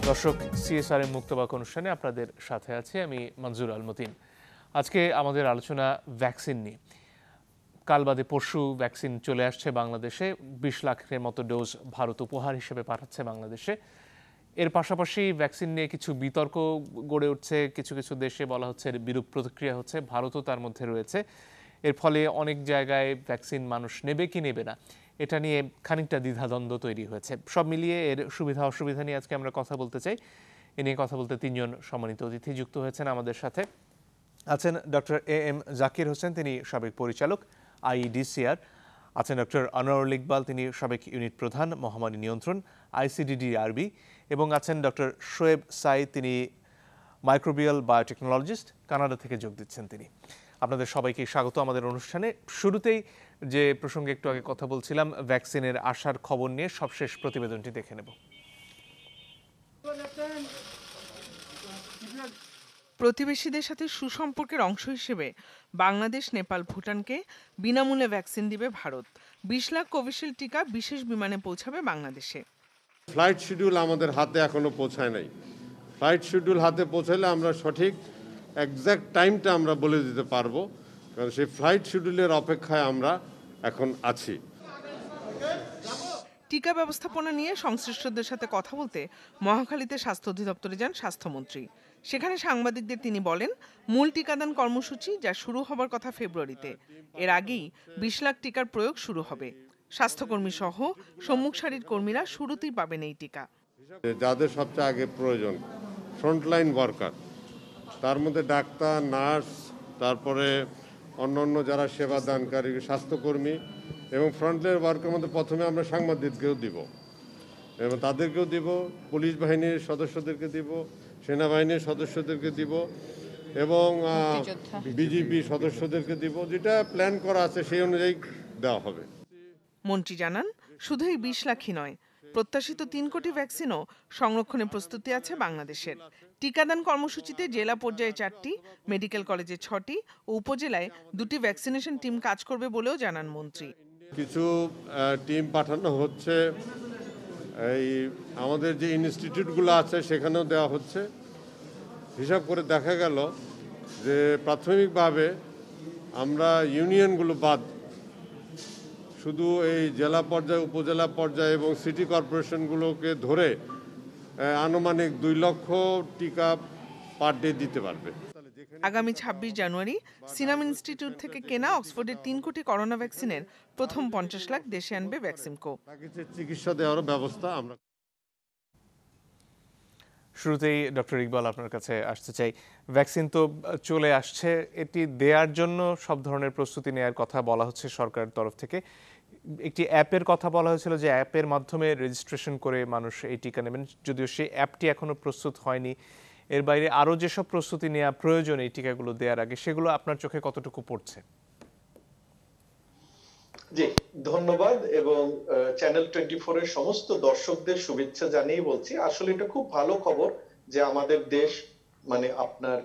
দর্শক, সিএসআর এর মুক্তবাক অনুষ্ঠানে আপনাদের সাথে আছি আমি মঞ্জুর আল মতিন। আজকে আমাদের আলোচনা ভ্যাকসিন নিয়ে। কাল বাদে পরশু ভ্যাকসিন চলে আসছে বাংলাদেশে। 20 লাখের মতো ডোজ ভারত উপহার হিসেবে পাঠাচ্ছে বাংলাদেশে। এর পাশাপাশি ভ্যাকসিন নিয়ে কিছু বিতর্ক গড়ে উঠছে। কিছু কিছু দেশে বলা হচ্ছে বিরূপ প্রতিক্রিয়া হচ্ছে, ভারতও তার মধ্যে রয়েছে। এর ফলে অনেক জায়গায় ভ্যাকসিন মানুষ নেবে কি নেবে না এটা নিয়ে খানিকটা দ্বিধাদ্বন্দ্ব তৈরি হয়েছে। সব মিলিয়ে এর সুবিধা অসুবিধা নিয়ে আজকে আমরা কথা বলতে চাই। এ নিয়ে কথা বলতে তিনজন সম্মানিত অতিথি যুক্ত হয়েছেন আমাদের সাথে। আছেন ডক্টর AM জাকির হোসেন, তিনি সাবেক পরিচালক IEDCR। আছেন ডক্টর আনোয়ারুল ইকবাল, তিনি সাবেক ইউনিট প্রধান মহামারী নিয়ন্ত্রণ ICDD-RB। এবং আছেন ডক্টর শোয়েব সাইদ, তিনি মাইক্রোবিয়াল বায়োটেকনোলজিস্ট, কানাডা থেকে যোগ দিচ্ছেন তিনি। আপনাদের সবাইকে স্বাগত আমাদের অনুষ্ঠানে। শুরুতেই যে প্রসঙ্গে একটু আগে কথা বলছিলাম, ভ্যাকসিনের আসার খবর নিয়ে সবশেষ প্রতিবেদনটি দেখে নেব। প্রতিবেশীদের সাথে সুসম্পর্কের অংশ হিসেবে বাংলাদেশ, নেপাল, ভুটানকে বিনামূল্যে ভ্যাকসিন দিবে ভারত। 20 লাখ কোভিশিল্ড টিকা বিশেষ বিমানে পৌঁছাবে বাংলাদেশে। ফ্লাইট শিডিউল আমাদের হাতে এখনো পৌঁছায় নাই। ফ্লাইট শিডিউল হাতে পৌঁছালে আমরা সঠিক এক্স্যাক্ট টাইমটা আমরা বলে দিতে পারবো, কারণ সেই ফ্লাইট শিডিউলের অপেক্ষায় আমরা এখন আছি। টিকা ব্যবস্থাপনা নিয়ে সংশ্লিষ্টদের সাথে কথা বলতে মহাখালীতে স্বাস্থ্য অধিদপ্তরে যান স্বাস্থ্যমন্ত্রী। সেখানে সাংবাদিকদের তিনি বলেন, মূল টিকাদান কর্মসূচি যা শুরু হবার কথা ফেব্রুয়ারিতে, এর আগেই 20 লাখ টিকার প্রয়োগ শুরু হবে। স্বাস্থ্যকর্মী সহ সম্মুখ সারির কর্মীরা শুরুতেই পাবেন এই টিকা। যাদের সবচেয়ে আগে প্রয়োজন, ফ্রন্টলাইন ওয়ার্কার, তার মধ্যে ডাক্তার, নার্স, তারপরে অন্যান্য যারা সেবা দানকারী স্বাস্থ্যকর্মী এবং ফ্রন্টলাইন ওয়ার্কার মধ্যে প্রথমে আমরা সাংবাদিককেও দিব এবং তাদেরকেও দিব, পুলিশ বাহিনীর সদস্যদেরকে দিব, সেনাবাহিনীর সদস্যদেরকে দিব এবং বিজিবি সদস্যদেরকে দিব। যেটা প্ল্যান করা আছে সেই অনুযায়ী দেওয়া হবে। মন্ত্রী জানান, শুধু এই 20 লাখই নয়, প্রত্যাশিত 3 কোটি ভ্যাকসিনও সংরক্ষণের প্রস্তুতি আছে বাংলাদেশের। টিকাদান কর্মসূচিতে জেলা পর্যায়ে 4টি, মেডিকেল কলেজে 6টি ও উপজেলায় 2টি ভ্যাকসিনেশন টিম কাজ করবে বলেও জানান মন্ত্রী। কিছু টিম পাঠানো হচ্ছে, এই আমাদের যে ইনস্টিটিউটগুলো আছে সেখানেও দেওয়া হচ্ছে। হিসাব করে দেখা গেল যে প্রাথমিকভাবে আমরা ইউনিয়নগুলো বাদ শুধু এই জেলা পর্যায়ে, উপজেলা পর্যায়ে এবং সিটি কর্পোরেশনগুলোকে ধরে আনুমানিক 2 লক্ষ টিকা পার ডে দিতে পারবে। আগামী 26 জানুয়ারি সিরাম ইনস্টিটিউট থেকে কেনা অক্সফোর্ডের 3 কোটি করোনা ভ্যাকসিনের প্রথম 50 লাখ দেশে আনবে ভ্যাকসিনকো। চিকিৎসা দেওয়ার ব্যবস্থা আমরা। শুরুতেই ডক্টর ইকবাল আপনার কাছে আসতে চাই। ভ্যাকসিন তো চলে আসছে, এটি দেওয়ার জন্য সব ধরনের প্রস্তুতি নেওয়ার কথা বলা হচ্ছে সরকারের তরফ থেকে। একটি অ্যাপের কথা বলা হয়েছিল যে অ্যাপের মাধ্যমে রেজিস্ট্রেশন করে মানুষ এই টিকা নেবেন, যদিও সেই অ্যাপটি এখনো প্রস্তুত হয়নি। এর বাইরে আরও যেসব প্রস্তুতি নেওয়া প্রয়োজন এই টিকাগুলো দেওয়ার আগে, সেগুলো আপনার চোখে কতটুকু পড়ছে? জি, ধন্যবাদ এবং চ্যানেল 24 এর সমস্ত দর্শকদের শুভেচ্ছা জানিয়ে বলছি, আসলে এটা খুব ভালো খবর যে আমাদের দেশ মানে আপনার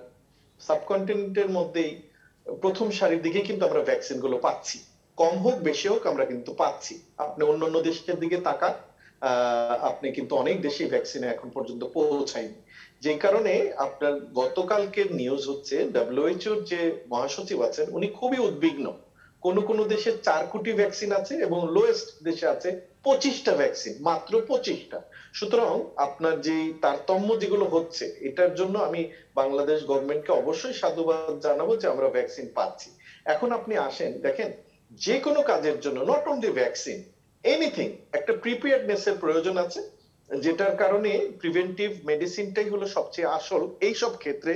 সাবকন্টিনেন্টের মধ্যেই প্রথম সারির দিকে কিন্তু আমরা ভ্যাকসিন গুলো পাচ্ছি। কম হোক বেশি হোক আমরা কিন্তু পাচ্ছি। আপনি অন্যান্য দেশের দিকে তাকান, আপনি কিন্তু অনেক দেশে ভ্যাকসিন এখন পর্যন্ত পৌঁছায়নি। যে কারণে আপনার গতকালকের নিউজ হচ্ছে WHO যে মহাসচিব আছেন উনি খুবই উদ্বিগ্ন। কোন কোন দেশে 4 কোটি ভ্যাকসিন আছে এবং লোয়েস্ট দেশে আছে 25টা ভ্যাকসিন, মাত্র 25টা। সুতরাং আপনার যে তারতম্য যেগুলো হচ্ছে, এটার জন্য আমি বাংলাদেশ গভর্নমেন্টকে অবশ্যই সাধুবাদ জানাবো যে আমরা ভ্যাকসিন পাচ্ছি। এখন আপনি আসেন, দেখেন যে কোনো কাজের জন্য নট অনলি ভ্যাকসিন, এনিথিং একটা প্রিপেয়ারনেস এর প্রয়োজন আছে, যেটার কারণে প্রিভেন্টিভ মেডিসিনটাই হলো সবচেয়ে আসল এই সব ক্ষেত্রে,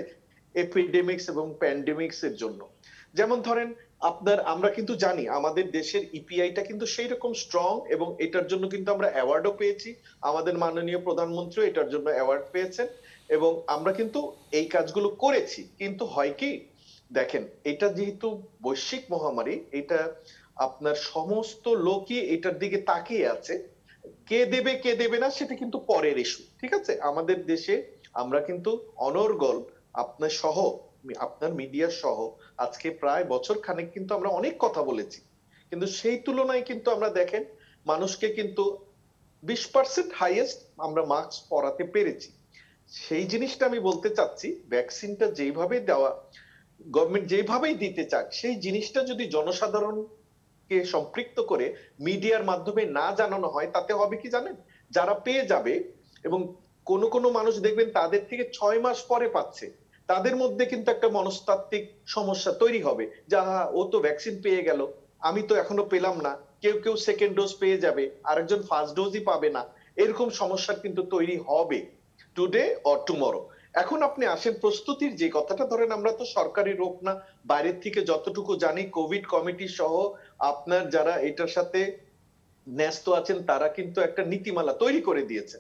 এপিডেমিক্স এবং প্যান্ডেমিক্স এর জন্য। যেমন ধরেন আপনার, আমরা কিন্তু জানি আমাদের দেশের ইপিআইটা কিন্তু সেই রকম স্ট্রং এবং এটার জন্য কিন্তু আমরা অ্যাওয়ার্ডও পেয়েছি। আমাদের মাননীয় প্রধানমন্ত্রী এটার জন্য অ্যাওয়ার্ড পেয়েছেন এবং আমরা কিন্তু এই কাজগুলো করেছি। কিন্তু হয় কি, দেখেন এটা যেহেতু বৈশ্বিক মহামারী, এটা আপনার সমস্ত লোকই এটার দিকে তাকিয়ে আছে। কে দেবে কে দেবে না সেটা কিন্তু পরের ইস্যু, ঠিক আছে? আমাদের দেশে আমরা কিন্তু অনর্গল আপনার সহ, আপনার মিডিয়া সহ আজকে প্রায় বছর খানেক কিন্তু আমরা অনেক কথা বলেছি, কিন্তু সেই তুলনায় কিন্তু আমরা দেখেন মানুষকে কিন্তু 20% হাইয়েস্ট আমরা মাস্ক পরাতে পেরেছি। সেই জিনিসটা আমি বলতে চাচ্ছি, ভ্যাকসিনটা যেভাবে দেওয়া, গভর্নমেন্ট যেভাবেই দিতে চাক, সেই জিনিসটা যদি জনসাধারণকে সম্পৃক্ত করে মিডিয়ার মাধ্যমে না জানানো হয়, তাতে হবে কি জানেন, যারা পেয়ে যাবে এবং কোন কোন মানুষ দেখবেন তাদের থেকে 6 মাস পরে পাচ্ছে, তাদের মধ্যে কিন্তু একটা মনস্তাত্ত্বিক সমস্যা তৈরি হবে, যাহা ও তো ভ্যাকসিন পেয়ে গেল, আমি তো এখনো পেলাম না। কেউ কেউ সেকেন্ড ডোজ পেয়ে যাবে, আরেকজন ফার্স্ট ডোজই পাবে না। এরকম সমস্যা কিন্তু তৈরি হবে টুডে অর টুমরো। এখন আপনি আসেন প্রস্তুতির যে কথাটা, ধরেন আমরা তো সরকারি রোগ না, বাইরের থেকে যতটুকু জানি কোভিড কমিটি সহ আপনার যারা এটার সাথে ন্যস্ত আছেন তারা কিন্তু একটা নীতিমালা তৈরি করে দিয়েছে।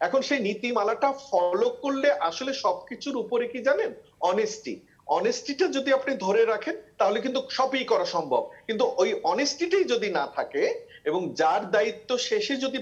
এখন সেই নীতিমালাটা ফলো করলে আসলে সবকিছুর উপরে কি জানেন, অনেস্টি। অনেস্টিটা যদি আপনি ধরে রাখেন তাহলে কিন্তু সবই করা সম্ভব, কিন্তু ওই অনেস্টিটাই যদি না থাকে এবং যার দায়িত্ব শেষে যদি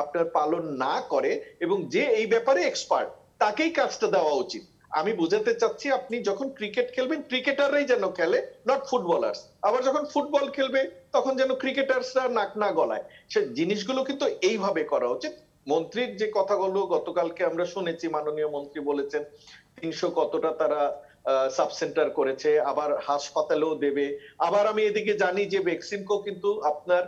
আপনার পালন না করে এবং যে এই ব্যাপারে এক্সপার্ট, তাকেই কাজটা দেওয়া উচিত। আমি বোঝাতে চাচ্ছি, আপনি যখন ক্রিকেট খেলবেন ক্রিকেটাররাই যেন খেলে, নট ফুটবলার্স। আবার যখন ফুটবল খেলবে তখন যেন ক্রিকেটার্সরা নাক না গলায়। সে জিনিসগুলো কিন্তু এইভাবে করা উচিত। মন্ত্রীর যে কথাগুলো গতকালকে আমরা শুনেছি, মাননীয় মন্ত্রী বলেছেন 300 কতটা তারা সাব সেন্টার করেছে, আবার হাসপাতালেও দেবে। আবার আমি এদিকে জানি যে ভ্যাকসিনকেও কিন্তু আপনার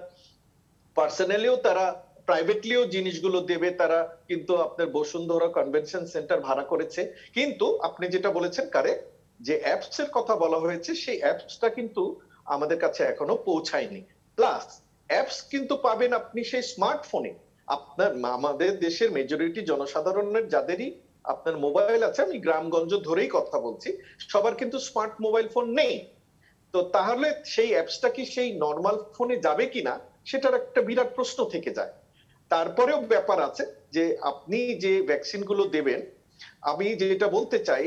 পার্সোনালিও তারা প্রাইভেটলিও জিনিসগুলো দেবে, তারা কিন্তু আপনার বসুন্ধরা কনভেনশন সেন্টার ভাড়া করেছে। কিন্তু আপনি যেটা বলেছেন কারেক্ট, যে অ্যাপস এর কথা বলা হয়েছে সেই অ্যাপসটা কিন্তু আমাদের কাছে এখনো পৌঁছায়নি। প্লাস অ্যাপস কিন্তু পাবেন আপনি সেই স্মার্টফোনে। আপনার আমাদের দেশের মেজরিটি জনসাধারণের যাদেরই আপনার মোবাইল আছে, আমি গ্রামগঞ্জ ধরেই কথা বলছি, সবার কিন্তু স্মার্ট মোবাইল ফোন নেই। তো তাহলে সেই অ্যাপসটা কি সেই নরমাল ফোনে যাবে কিনা, সেটার একটা বিরাট প্রশ্ন থেকে যায়। তারপরেও ব্যাপার আছে যে আপনি যে ভ্যাকসিন গুলো দেবেন, আমি যেটা বলতে চাই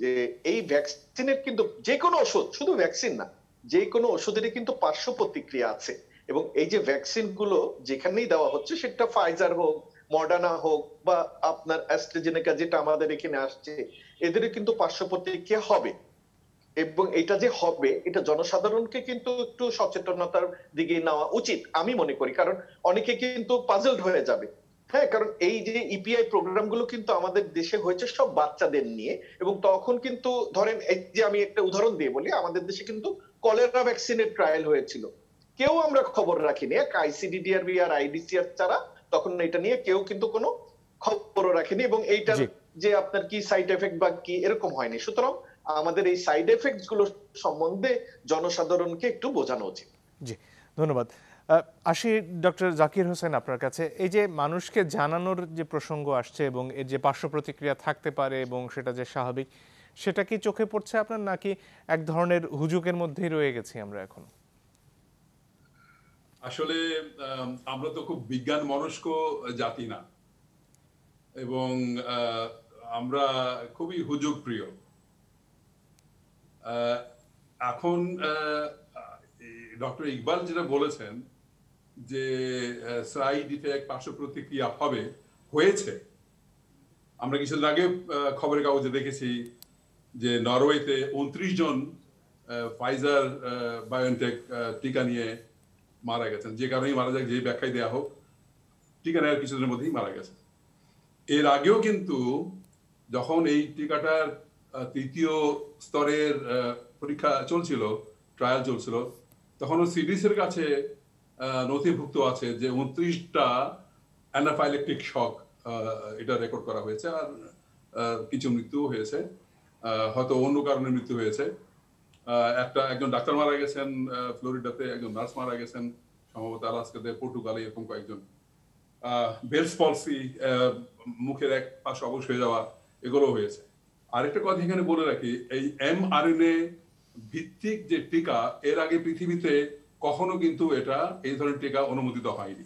যে এই ভ্যাকসিনের কিন্তু যে কোনো ওষুধ, শুধু ভ্যাকসিন না, যে কোনো ওষুধেরই কিন্তু পার্শ্ব প্রতিক্রিয়া আছে। এবং এই যে ভ্যাকসিন গুলো যেখানেই দেওয়া হচ্ছে, সেটা ফাইজার হোক, মডার্না হোক বা আপনার অ্যাস্ট্রাজেনেকা যেটা আমাদের এখানে আসছে, এদেরও কিন্তু পার্শ্ব প্রতিক্রিয়া হবে। এবং এটা যে হবে, এটা জনসাধারণকে কিন্তু একটু সচেতনতার দিকে নেওয়া উচিত আমি মনে করি, কারণ অনেকে কিন্তু পাজলড হয়ে যাবে। হ্যাঁ, কারণ এই যে ইপিআই প্রোগ্রাম গুলো কিন্তু আমাদের দেশে হয়েছে সব বাচ্চাদের নিয়ে, এবং তখন কিন্তু ধরেন এই যে আমি একটা উদাহরণ দিয়ে বলি, আমাদের দেশে কিন্তু কলেরা ভ্যাকসিনের ট্রায়াল হয়েছিল, কেউ আমরা খবর রাখিনি, এক আইসিডিডিআরবি আর আইডিসিআর ছাড়া তখন এটা নিয়ে কেউ কিন্তু কোনো খবরও রাখেনি, এবং এইটার জি যে আপনার কি সাইড এফেক্ট বা কি এরকম হয়নি। সুতরাং আমাদের এই সাইড এফেক্টস গুলো সম্বন্ধে জনসাধারণকে একটু বোঝানো উচিত। জি ধন্যবাদ। আসি ডক্টর জাকির হোসেন আপনার কাছে। এই যে মানুষকে জানানোর যে প্রসঙ্গ আসছে এবং এর যে পার্শ্ব প্রতিক্রিয়া থাকতে পারে এবং সেটা যে স্বাভাবিক, সেটা কি চোখে পড়ছে আপনার, নাকি এক ধরনের হুজুকের মধ্যেই রয়ে গেছি আমরা এখন? আসলে আমরা তো খুব বিজ্ঞান মনস্ক জাতি না, এবং আমরা খুবই হুজুগ প্রিয়। এখন ডক্টর ইকবাল যেটা বলেছেন যে সাইড ইফেক্ট, পার্শ্ব প্রতিক্রিয়া হবে, হয়েছে। আমরা কিছুদিন আগে খবরের কাগজে দেখেছি যে নরওয়েতে 29 জন ফাইজার বায়োনটেক টিকা নিয়ে মারা গেছেন। যে কারণেই মারা যাক, যে ব্যাখ্যায় দেওয়া হোক, টিকা নেওয়ার কিছুদিনের মধ্যেই মারা গেছে। এর আগেও কিন্তু যখন এই টিকাটার তৃতীয় স্তরের পরীক্ষা চলছিল, ট্রায়াল চলছিল, তখনও সিডিসির কাছে নথিভুক্ত আছে যে 29টা অ্যানাফাইলেকটিক শক এটা রেকর্ড করা হয়েছে, আর কিছু মৃত্যু হয়েছে, হয়তো অন্য কারণে মৃত্যু হয়েছে। একজন ডাক্তার মারা গেছেন ফ্লোরিডাতে, একজন নার্স মারা গেছেন সম্ভবত আলাস্কাতে, পর্তুগালে এরকম কয়েকজন। বেলস পলসি, মুখের এক পাশ অবশ হয়ে যাওয়া, এগুলো হয়েছে। আরেকটা কথা এখানে বলে রাখি, এই mRNA ভিত্তিক যে টিকা, এর আগে পৃথিবীতে কখনো কিন্তু এটা এই ধরনের টিকা অনুমোদিত হয়নি,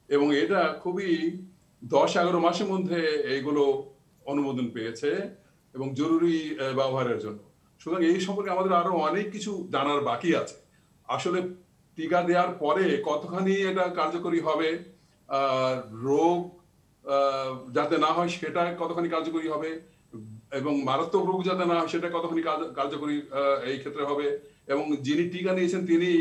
এবং এটা খুবই 10-11 মাসের মধ্যে এইগুলো অনুমোদন পেয়েছে এবং জরুরি ব্যবহারের জন্য। সুতরাং এই সম্পর্কে আমাদের আরো অনেক কিছু জানার বাকি আছে। আসলে টিকা দেওয়ার পরে কতখানি এটা কার্যকরী হবে, রোগ যাতে না হয় সেটা কতখানি কার্যকরী হবে, এবং মারাত্মক রোগ যাতে না হয় সেটা কতখানি কার্যকরী এই ক্ষেত্রে হবে, এবং যিনি টিকা নিয়েছেন তিনি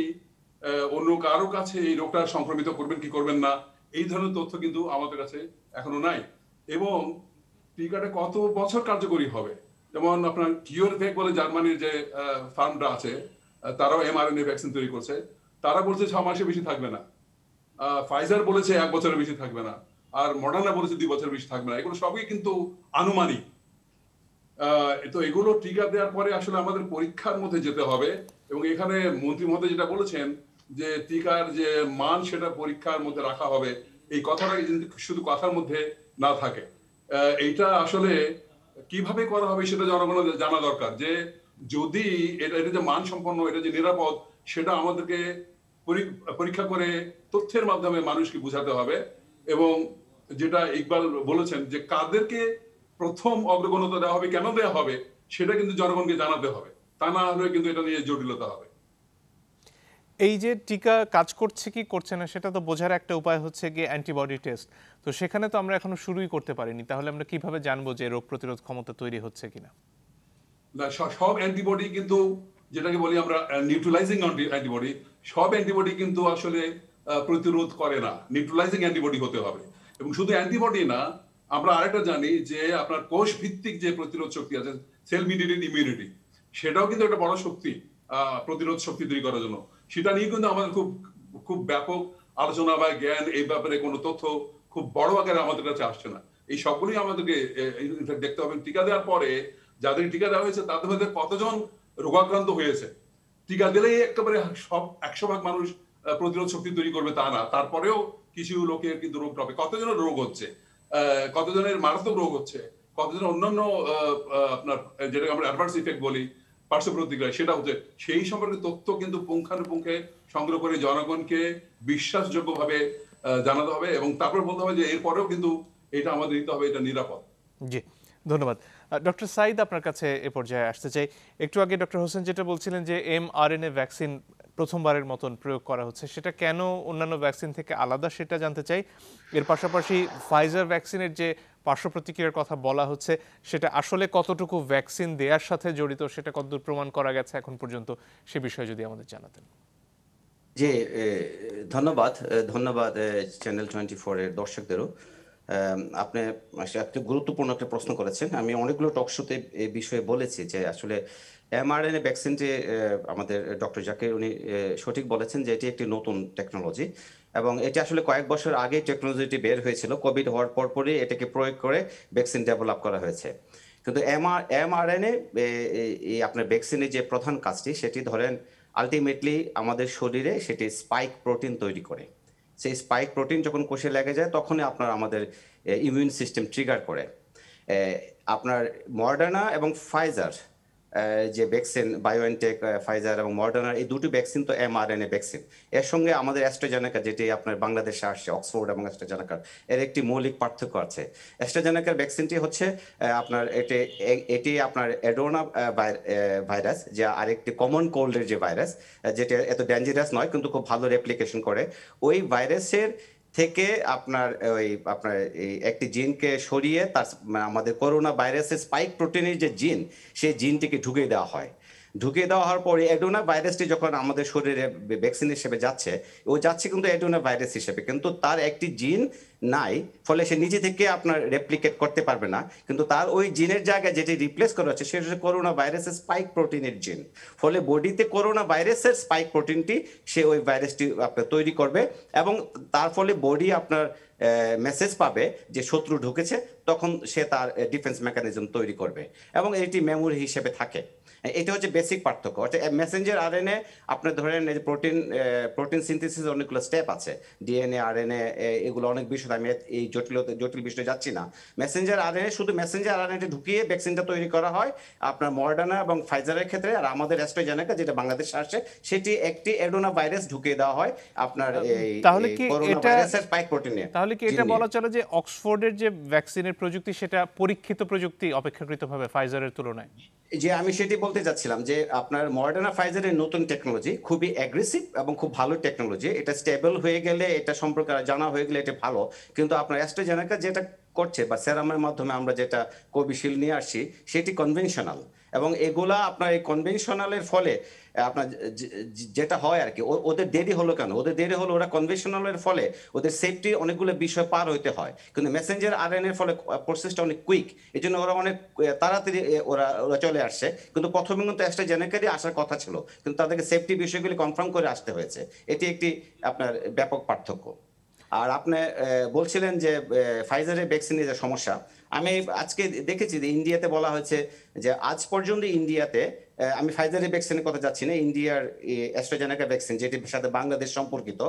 অন্য কারো কাছে এই রোগটা সংক্রমিত করবেন কি করবেন না, এই ধরনের তথ্য কিন্তু আমাদের কাছে এখনো নাই। এবং টিকাটা কত বছর কার্যকরী হবে। যেমন আপনার কিওরভ্যাক বলে জার্মানির যে ফার্মটা আছে, তারাও এমআরএনএ ভ্যাকসিন তৈরি করছে, তারা বলছে 6 মাসের বেশি থাকবে না। ফাইজার বলেছে 1 বছরের বেশি থাকবে না, আর মডার্না বলেছে 2 বছরের বেশি থাকবে না। এগুলো সবই কিন্তু আনুমানিক। তো এগুলো টিকা দেওয়ার পরে আসলে আমাদের পরীক্ষার মধ্যে যেতে হবে, এবং এখানে মন্ত্রী মহোদয় যেটা বলেছেন যে টিকার যে মান সেটা পরীক্ষার মধ্যে রাখা হবে, এই কথাটা কিন্তু শুধু কথার মধ্যে না থাকে। এইটা আসলে কিভাবে করা হবে সেটা জনগণের জানা দরকার, যে যদি এটা যে মান সম্পন্ন, এটা যে নিরাপদ, সেটা আমাদেরকে পরীক্ষা করে তথ্যের মাধ্যমে মানুষকে বোঝাতে হবে। এবং যেটা ইকবাল বলেছেন যে কাদেরকে প্রথম অগ্রগণ্যতা দেওয়া হবে, কেন দেওয়া হবে, সেটা কিন্তু জনগণকে জানাতে হবে, তা না হলে কিন্তু এটা নিয়ে জটিলতা হবে। এই যে টিকা কাজ করছে কি করছে না সেটা তো বোঝার একটা উপায় হচ্ছে গিয়ে অ্যান্টিবডি টেস্ট। তো সেখানে তো আমরা এখনো শুরুই করতে পারিনি, তাহলে আমরা কিভাবে জানবো যে রোগ প্রতিরোধ ক্ষমতা তৈরি হচ্ছে কিনা? না, সব অ্যান্টিবডি কিন্তু, যেটাকে বলি আমরা নিউট্রালাইজিং অ্যান্টিবডি, সব অ্যান্টিবডি কিন্তু আসলে প্রতিরোধ করে না। নিউট্রালাইজিং অ্যান্টিবডি হতে হবে। এবং শুধু অ্যান্টিবডি না, আমরা আরেকটা জানি যে আপনার কোষ ভিত্তিক যে প্রতিরোধ শক্তি আছে, সেল মিডিয়েটেড ইমিউনিটি, সেটাও কিন্তু একটা বড় শক্তি প্রতিরোধ শক্তি তৈরি করার জন্য। সেটা নিয়ে কিন্তু আমাদের খুব খুব ব্যাপক আলোচনা বা জ্ঞান, এই ব্যাপারে কোনো তথ্য খুব বড় আকারে আমাদের কাছে আসছে না। এই সবগুলোই আমাদেরকে দেখতে হবে। টিকা দেওয়ার পরে যাদের টিকা দেওয়া হয়েছে তাদের মধ্যে কতজন রোগাক্রান্ত হয়েছে। টিকা দিলেই একেবারে সব 100% মানুষ প্রতিরোধ শক্তি তৈরি করবে তা না, তারপরেও কিছু লোকের কিন্তু রোগ হবে। কতজনের রোগ হচ্ছে, কতজনের মারাত্মক রোগ হচ্ছে, কতজনের অন্যান্য আপনার যেটা আমরা অ্যাডভার্স ইফেক্ট বলি, পার্শ্ব প্রতিক্রিয়া, সেটা হচ্ছে। সেই সম্পর্কে তথ্য কিন্তু পুঙ্খানুপুঙ্খে সংগ্রহ করে জনগণকে বিশ্বাসযোগ্য ভাবে জানাতে হবে, এবং তারপর বলতে হবে যে এরপরেও কিন্তু এটা আমাদের নিতে হবে, এটা নিরাপদ। জি, ধন্যবাদ। ডক্টর সাইদ, আপনার কাছে এ পর্যায়ে আসতে চাই। একটু আগে ডক্টর হোসেন যেটা বলছিলেন যে এমআরএনএ ভ্যাকসিন প্রথমবারের মতন প্রয়োগ করা হচ্ছে, সেটা কেন অন্যান্য ভ্যাকসিন থেকে আলাদা সেটা জানতে চাই। এর পাশাপাশি ফাইজার ভ্যাকসিনের যে পার্শ্ব প্রতিক্রিয়ার কথা বলা হচ্ছে, সেটা আসলে কতটুকু ভ্যাকসিন দেওয়ার সাথে জড়িত, সেটা কতদূর প্রমাণ করা গেছে এখন পর্যন্ত, সে বিষয়ে যদি আমাদের জানাতেন। জি, ধন্যবাদ। ধন্যবাদ চ্যানেল 24 এর দর্শকদেরও। আপনি একটা গুরুত্বপূর্ণ একটা প্রশ্ন করেছেন। আমি অনেকগুলো টক শোতে এই বিষয়ে বলেছি যে আসলে এমআরএনএ ভ্যাকসিন যে আমাদের ডক্টর জাকির উনি সঠিক বলেছেন যে এটি একটি নতুন টেকনোলজি, এবং এটি আসলে কয়েক বছর আগে টেকনোলজিটি বের হয়েছিল। কোভিড হওয়ার পরপরই এটাকে প্রয়োগ করে ভ্যাকসিন ডেভেলপ করা হয়েছে। কিন্তু এমআরএনএ আপনার ভ্যাকসিনের যে প্রধান কাজটি, সেটি ধরেন আলটিমেটলি আমাদের শরীরে সেটি স্পাইক প্রোটিন তৈরি করে। সেই স্পাইক প্রোটিন যখন কোষে লেগে যায় তখনই আপনার আমাদের ইমিউন সিস্টেম ট্রিগার করে। আপনার মডার্না এবং ফাইজার যে ভ্যাকসিন, বায়োএনটেক, ফাইজার এবং মডার্না, এই দুটি ভ্যাকসিন তো এমআরএনএ ভ্যাকসিন। এর সঙ্গে আমাদের অ্যাস্ট্রাজেনেকা, যেটি আপনার বাংলাদেশে আসছে, অক্সফোর্ড এবং অ্যাস্ট্রাজেনেকার, এর একটি মৌলিক পার্থক্য আছে। অ্যাস্ট্রাজেনেকার ভ্যাকসিনটি হচ্ছে আপনার এটি আপনার অ্যাডোনা ভাইরাস, যা আরেকটি কমন কোল্ডের যে ভাইরাস, যেটা এত ডেঞ্জারাস নয় কিন্তু খুব ভালো রেপ্লিকেশন করে। ওই ভাইরাসের থেকে আপনার এই একটি জিনকে সরিয়ে তার আমাদের করোনা ভাইরাসের স্পাইক প্রোটিনের যে জিন, সেই জিনটিকে ঢুকিয়ে দেওয়া হয়। ঢুকিয়ে দেওয়া হওয়ার পরে অ্যাডোনা ভাইরাসটি যখন আমাদের শরীরে ভ্যাকসিন হিসেবে যাচ্ছে, ও যাচ্ছে কিন্তু অ্যাডোনা ভাইরাস হিসেবে, কিন্তু তার একটি জিন নাই, ফলে সে নিজে থেকে আপনার রেপ্লিকেট করতে পারবে না। কিন্তু তার ওই জিনের জায়গায় যেটি রিপ্লেস করা হচ্ছে সেটা হচ্ছে করোনা ভাইরাসের স্পাইক প্রোটিনের জিন। ফলে বডিতে করোনা ভাইরাসের স্পাইক প্রোটিনটি সে ওই ভাইরাসটি আপনার তৈরি করবে, এবং তার ফলে বডি আপনার মেসেজ পাবে যে শত্রু ঢুকেছে, তখন সে তার ডিফেন্স মেকানিজম তৈরি করবে, এবং এটি মেমোরি হিসেবে থাকে। এটা হচ্ছে বেসিক পার্থক্য। অর্থাৎ মেসেঞ্জার আরএনএ আপনার ধরেন এই যে প্রোটিন সিনথেসিস অনেকগুলো স্টেপ আছে, ডিএনএ, আরএনএ, এগুলো অনেক বিষয়, আমি এই জটিল বিষয়ে যাচ্ছি না। মেসেঞ্জার আরএনএ, শুধু মেসেঞ্জার আরএনএ ঢুকিয়ে ভ্যাকসিনটা তৈরি করা হয় আপনার মডার্না এবং ফাইজারের ক্ষেত্রে। আর আমাদের অ্যাস্ট্রাজেনেকা যেটা বাংলাদেশে আসছে, সেটি একটি অ্যাডোনা ভাইরাস ঢুকিয়ে দেওয়া হয় আপনার এই করোনা ভাইরাসের স্পাইক প্রোটিনে। তাহলে কি এটা বলা চলে যে অক্সফোর্ডের যে ভ্যাকসিনের প্রযুক্তি, সেটা পরীক্ষিত প্রযুক্তি অপেক্ষাকৃতভাবে ফাইজারের তুলনায়? যে আমি সেটি বলতে চাচ্ছিলাম যে আপনার মডার্না ফাইজারের নতুন টেকনোলজি খুবই অ্যাগ্রেসিভ এবং খুব ভালো টেকনোলজি। এটা স্টেবল হয়ে গেলে, এটা সম্পর্কে জানা হয়ে গেলে এটা ভালো। কিন্তু আপনার অ্যাস্ট্রাজেনেকা যেটা করছে বা সেরামের মাধ্যমে আমরা যেটা কোভিশিল্ড নিয়ে আসছি, সেটি কনভেনশনাল, এবং এগুলা আপনার এই কনভেনশনালের ফলে আপনার যেটা হয় আর কি, ওদের দেরি হলো কেন? ওদের দেরি হলো ওরা কনভেনশনালের ফলে ওদের সেফটি অনেকগুলো বিষয় পার হইতে হয়, কিন্তু মেসেঞ্জার আরএনএ এর ফলে প্রসেসটা অনেক কুইক, এই জন্য ওরা অনেক তাড়াতাড়ি ওরা ওরা চলে আসছে। কিন্তু প্রথমে কিন্তু অ্যাস্ট্রাজেনেকারই আসার কথা ছিল, কিন্তু তাদেরকে সেফটি বিষয়গুলি কনফার্ম করে আসতে হয়েছে। এটি একটি আপনার ব্যাপক পার্থক্য। আর আপনি বলছিলেন যে ফাইজারের ভ্যাকসিনের যে সমস্যা, আমি আজকে দেখেছি যে ইন্ডিয়াতে বলা হয়েছে যে আজ পর্যন্ত ইন্ডিয়াতে, আমি ফাইজারের ভ্যাকসিনের কথা যাচ্ছি না, ইন্ডিয়ার অ্যাস্ট্রাজেনেকা ভ্যাকসিন যেটির সাথে বাংলাদেশ সম্পর্কিত,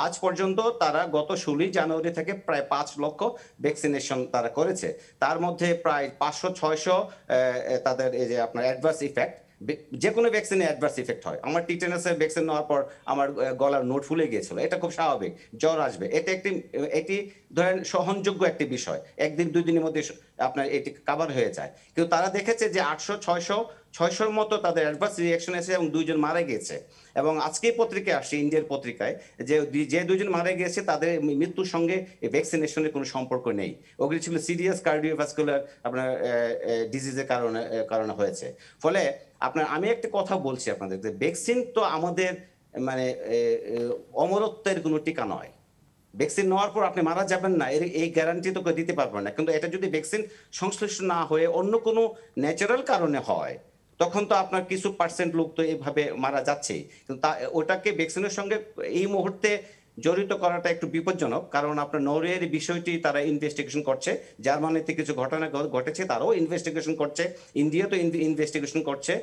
আজ পর্যন্ত তারা গত 16 জানুয়ারি থেকে প্রায় 5 লক্ষ ভ্যাকসিনেশন তারা করেছে। তার মধ্যে প্রায় 500-600 তাদের এই যে আপনার অ্যাডভার্স ইফেক্ট, যে কোনো ভ্যাকসিনে অ্যাডভার্স ইফেক্ট হয়। আমার টিটেনাসের ভ্যাকসিন নেওয়ার পর আমার গলার নোট ফুলে গিয়েছিল, এটা খুব স্বাভাবিক, জ্বর আসবে, এটি ধরেন সহনযোগ্য একটি বিষয়, একদিন 2 দিনের মধ্যে আপনার এটি কাভার হয়ে যায়। কিন্তু তারা দেখেছে যে 800-600-600-র মতো তাদের অ্যাডভার্স রিঅ্যাকশন এসে এবং 2 জন মারা গিয়েছে। এবং আজকেই পত্রিকায় আসছে, ইন্ডিয়ার পত্রিকায়, যে 2 জন মারা গিয়েছে তাদের মৃত্যুর সঙ্গে ভ্যাকসিনেশনের কোনো সম্পর্ক নেই, ওগুলি ছিল সিরিয়াস কার্ডিওভাস্কুলার আপনার ডিজিজের কারণে হয়েছে। ফলে আপনার আমি একটা কথা বলছি আপনাদের, যে ভ্যাকসিন তো আমাদের মানে অমরত্বের কোনো টিকা নয়। ভ্যাকসিন নেওয়ার পর আপনি মারা যাবেন না, এই গ্যারান্টি তো দিতে পারবেন না। কিন্তু এটা যদি ভ্যাকসিন সংশ্লিষ্ট না হয়ে অন্য কোনো ন্যাচারাল কারণে হয়, তখন তো আপনার কিছু পার্সেন্ট লোক তো এইভাবে মারা যাচ্ছেই। কিন্তু ওটাকে ভ্যাকসিনের সঙ্গে এই মুহূর্তে জড়িত করাটা একটু বিপজ্জনক, কারণ আপনার নরওয়ের বিষয়টি তারা ইনভেস্টিগেশন করছে, জার্মানিতে কিছু ঘটনা ঘটেছে তারাও ইনভেস্টিগেশন করছে, ইন্ডিয়া তো ইনভেস্টিগেশন করছে,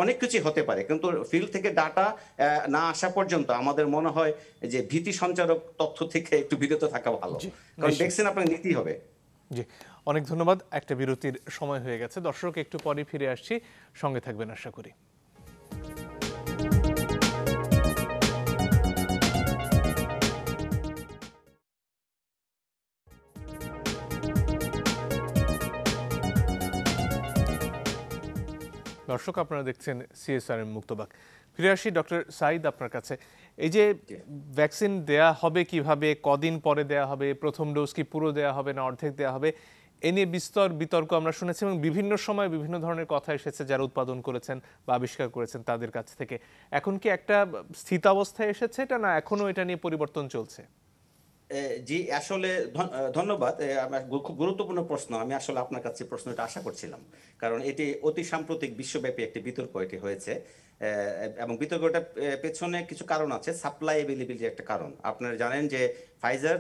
অনেক কিছু হতে পারে। কিন্তু ফিল্ড থেকে ডাটা না আসা পর্যন্ত আমাদের মনে হয় যে ভীতি সঞ্চারক তথ্য থেকে একটু বিরত থাকা ভালো, কারণ ভ্যাকসিন আপনাকে নিতেই হবে। জি, অনেক ধন্যবাদ। একটা বিরতির সময় হয়ে গেছে, দর্শক একটু পরে ফিরে আসছি, সঙ্গে থাকবেন আশা করি। দর্শক আপনারা দেখছেন সিএসআরএম মুক্তবাক। ফিরে আসি ডক্টর সাইদ আপনার কাছে। এই যে ভ্যাকসিন দেয়া হবে কিভাবে, কদিন পরে দেয়া হবে, প্রথম ডোজ কি পুরো দেয়া হবে না অর্ধেক দেয়া হবে, এ নিয়ে বিস্তর বিতর্ক আমরা শুনেছি এবং বিভিন্ন সময় বিভিন্ন ধরনের কথা এসেছে যারা উৎপাদন করেছেন বা আবিষ্কার করেছেন তাদের কাছ থেকে। এখন কি একটা স্থিতাবস্থায় এসেছে এটা, না এখনো এটা নিয়ে পরিবর্তন চলছে? জি, আসলে ধন্যবাদ। আমার খুব গুরুত্বপূর্ণ প্রশ্ন। আমি আসলে আপনার কাছে প্রশ্নটা আশা করছিলাম, কারণ এটি অতি সাম্প্রতিক বিশ্বব্যাপী একটি বিতর্ক এটি হয়েছে, এবং বিতর্কটা পেছনে কিছু কারণ আছে। সাপ্লাই অ্যাভেলেবিলিটি একটা কারণ। আপনারা জানেন যে ফাইজার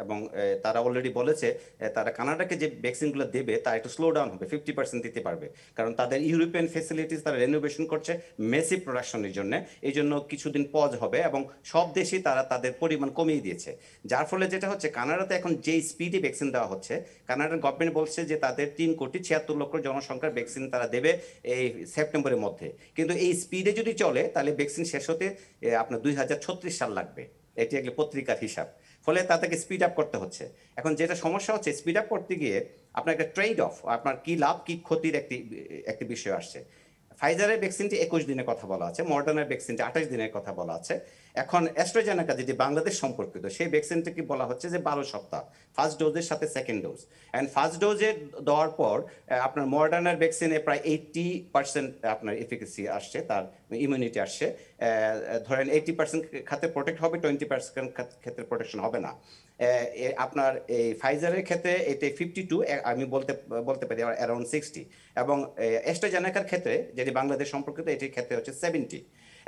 এবং তারা অলরেডি বলেছে তারা কানাডাকে যে ভ্যাকসিনগুলো দেবে তা একটু স্লো ডাউন হবে, 50% দিতে পারবে, কারণ তাদের ইউরোপিয়ান ফ্যাসিলিটিস তারা রেনোভেশন করছে মেসিভ প্রোডাকশনের জন্য। এই জন্য কিছুদিন পজ হবে এবং সব দেশই তারা তাদের পরিমাণ কমিয়ে দিয়েছে, যার ফলে যেটা হচ্ছে কানাডাতে এখন যে স্পিডে ভ্যাকসিন দেওয়া হচ্ছে, কানাডার গভর্নমেন্ট বলছে যে তাদের 3,76,00,000 জনসংখ্যার ভ্যাকসিন তারা দেবে এই সেপ্টেম্বরের মধ্যে। কিন্তু এই স্পিডে যদি চলে তাহলে ভ্যাকসিন শেষ হতে আপনার 2036 সাল লাগবে, এটি একটা পত্রিকার হিসাব। ফলে তাদেরকে স্পিড আপ করতে হচ্ছে। এখন যেটা সমস্যা হচ্ছে, স্পিড আপ করতে গিয়ে আপনার একটা ট্রেড অফ, আপনার কি লাভ কি ক্ষতির একটি বিষয় আসছে। ফাইজারের ভ্যাকসিনটি 21 দিনের কথা বলা আছে, মডার্নার ভ্যাকসিনটি 28 দিনের কথা বলা আছে। এখন অ্যাস্ট্রাজেনেকা যেটি বাংলাদেশ সম্পর্কিত, সেই ভ্যাকসিনটিকে বলা হচ্ছে যে 12 সপ্তাহ ফার্স্ট ডোজের সাথে সেকেন্ড ডোজ। অ্যান্ড ফার্স্ট ডোজে দেওয়ার পর আপনার মডার্নার ভ্যাকসিনে প্রায় 80% আপনার এফিকেসি আসছে, তার ইমিউনিটি আসছে। ধরেন 80% ক্ষেত্রে প্রোটেক্ট হবে, 20% ক্ষেত্রে প্রোটেকশন হবে না। আপনার এই ফাইজারের ক্ষেত্রে এটি 52, আমি বলতে পারি অ্যারাউন্ড 60, এবং অ্যাস্ট্রাজেনেকার ক্ষেত্রে যেটি বাংলাদেশ সম্পর্কিত এটির ক্ষেত্রে হচ্ছে 70।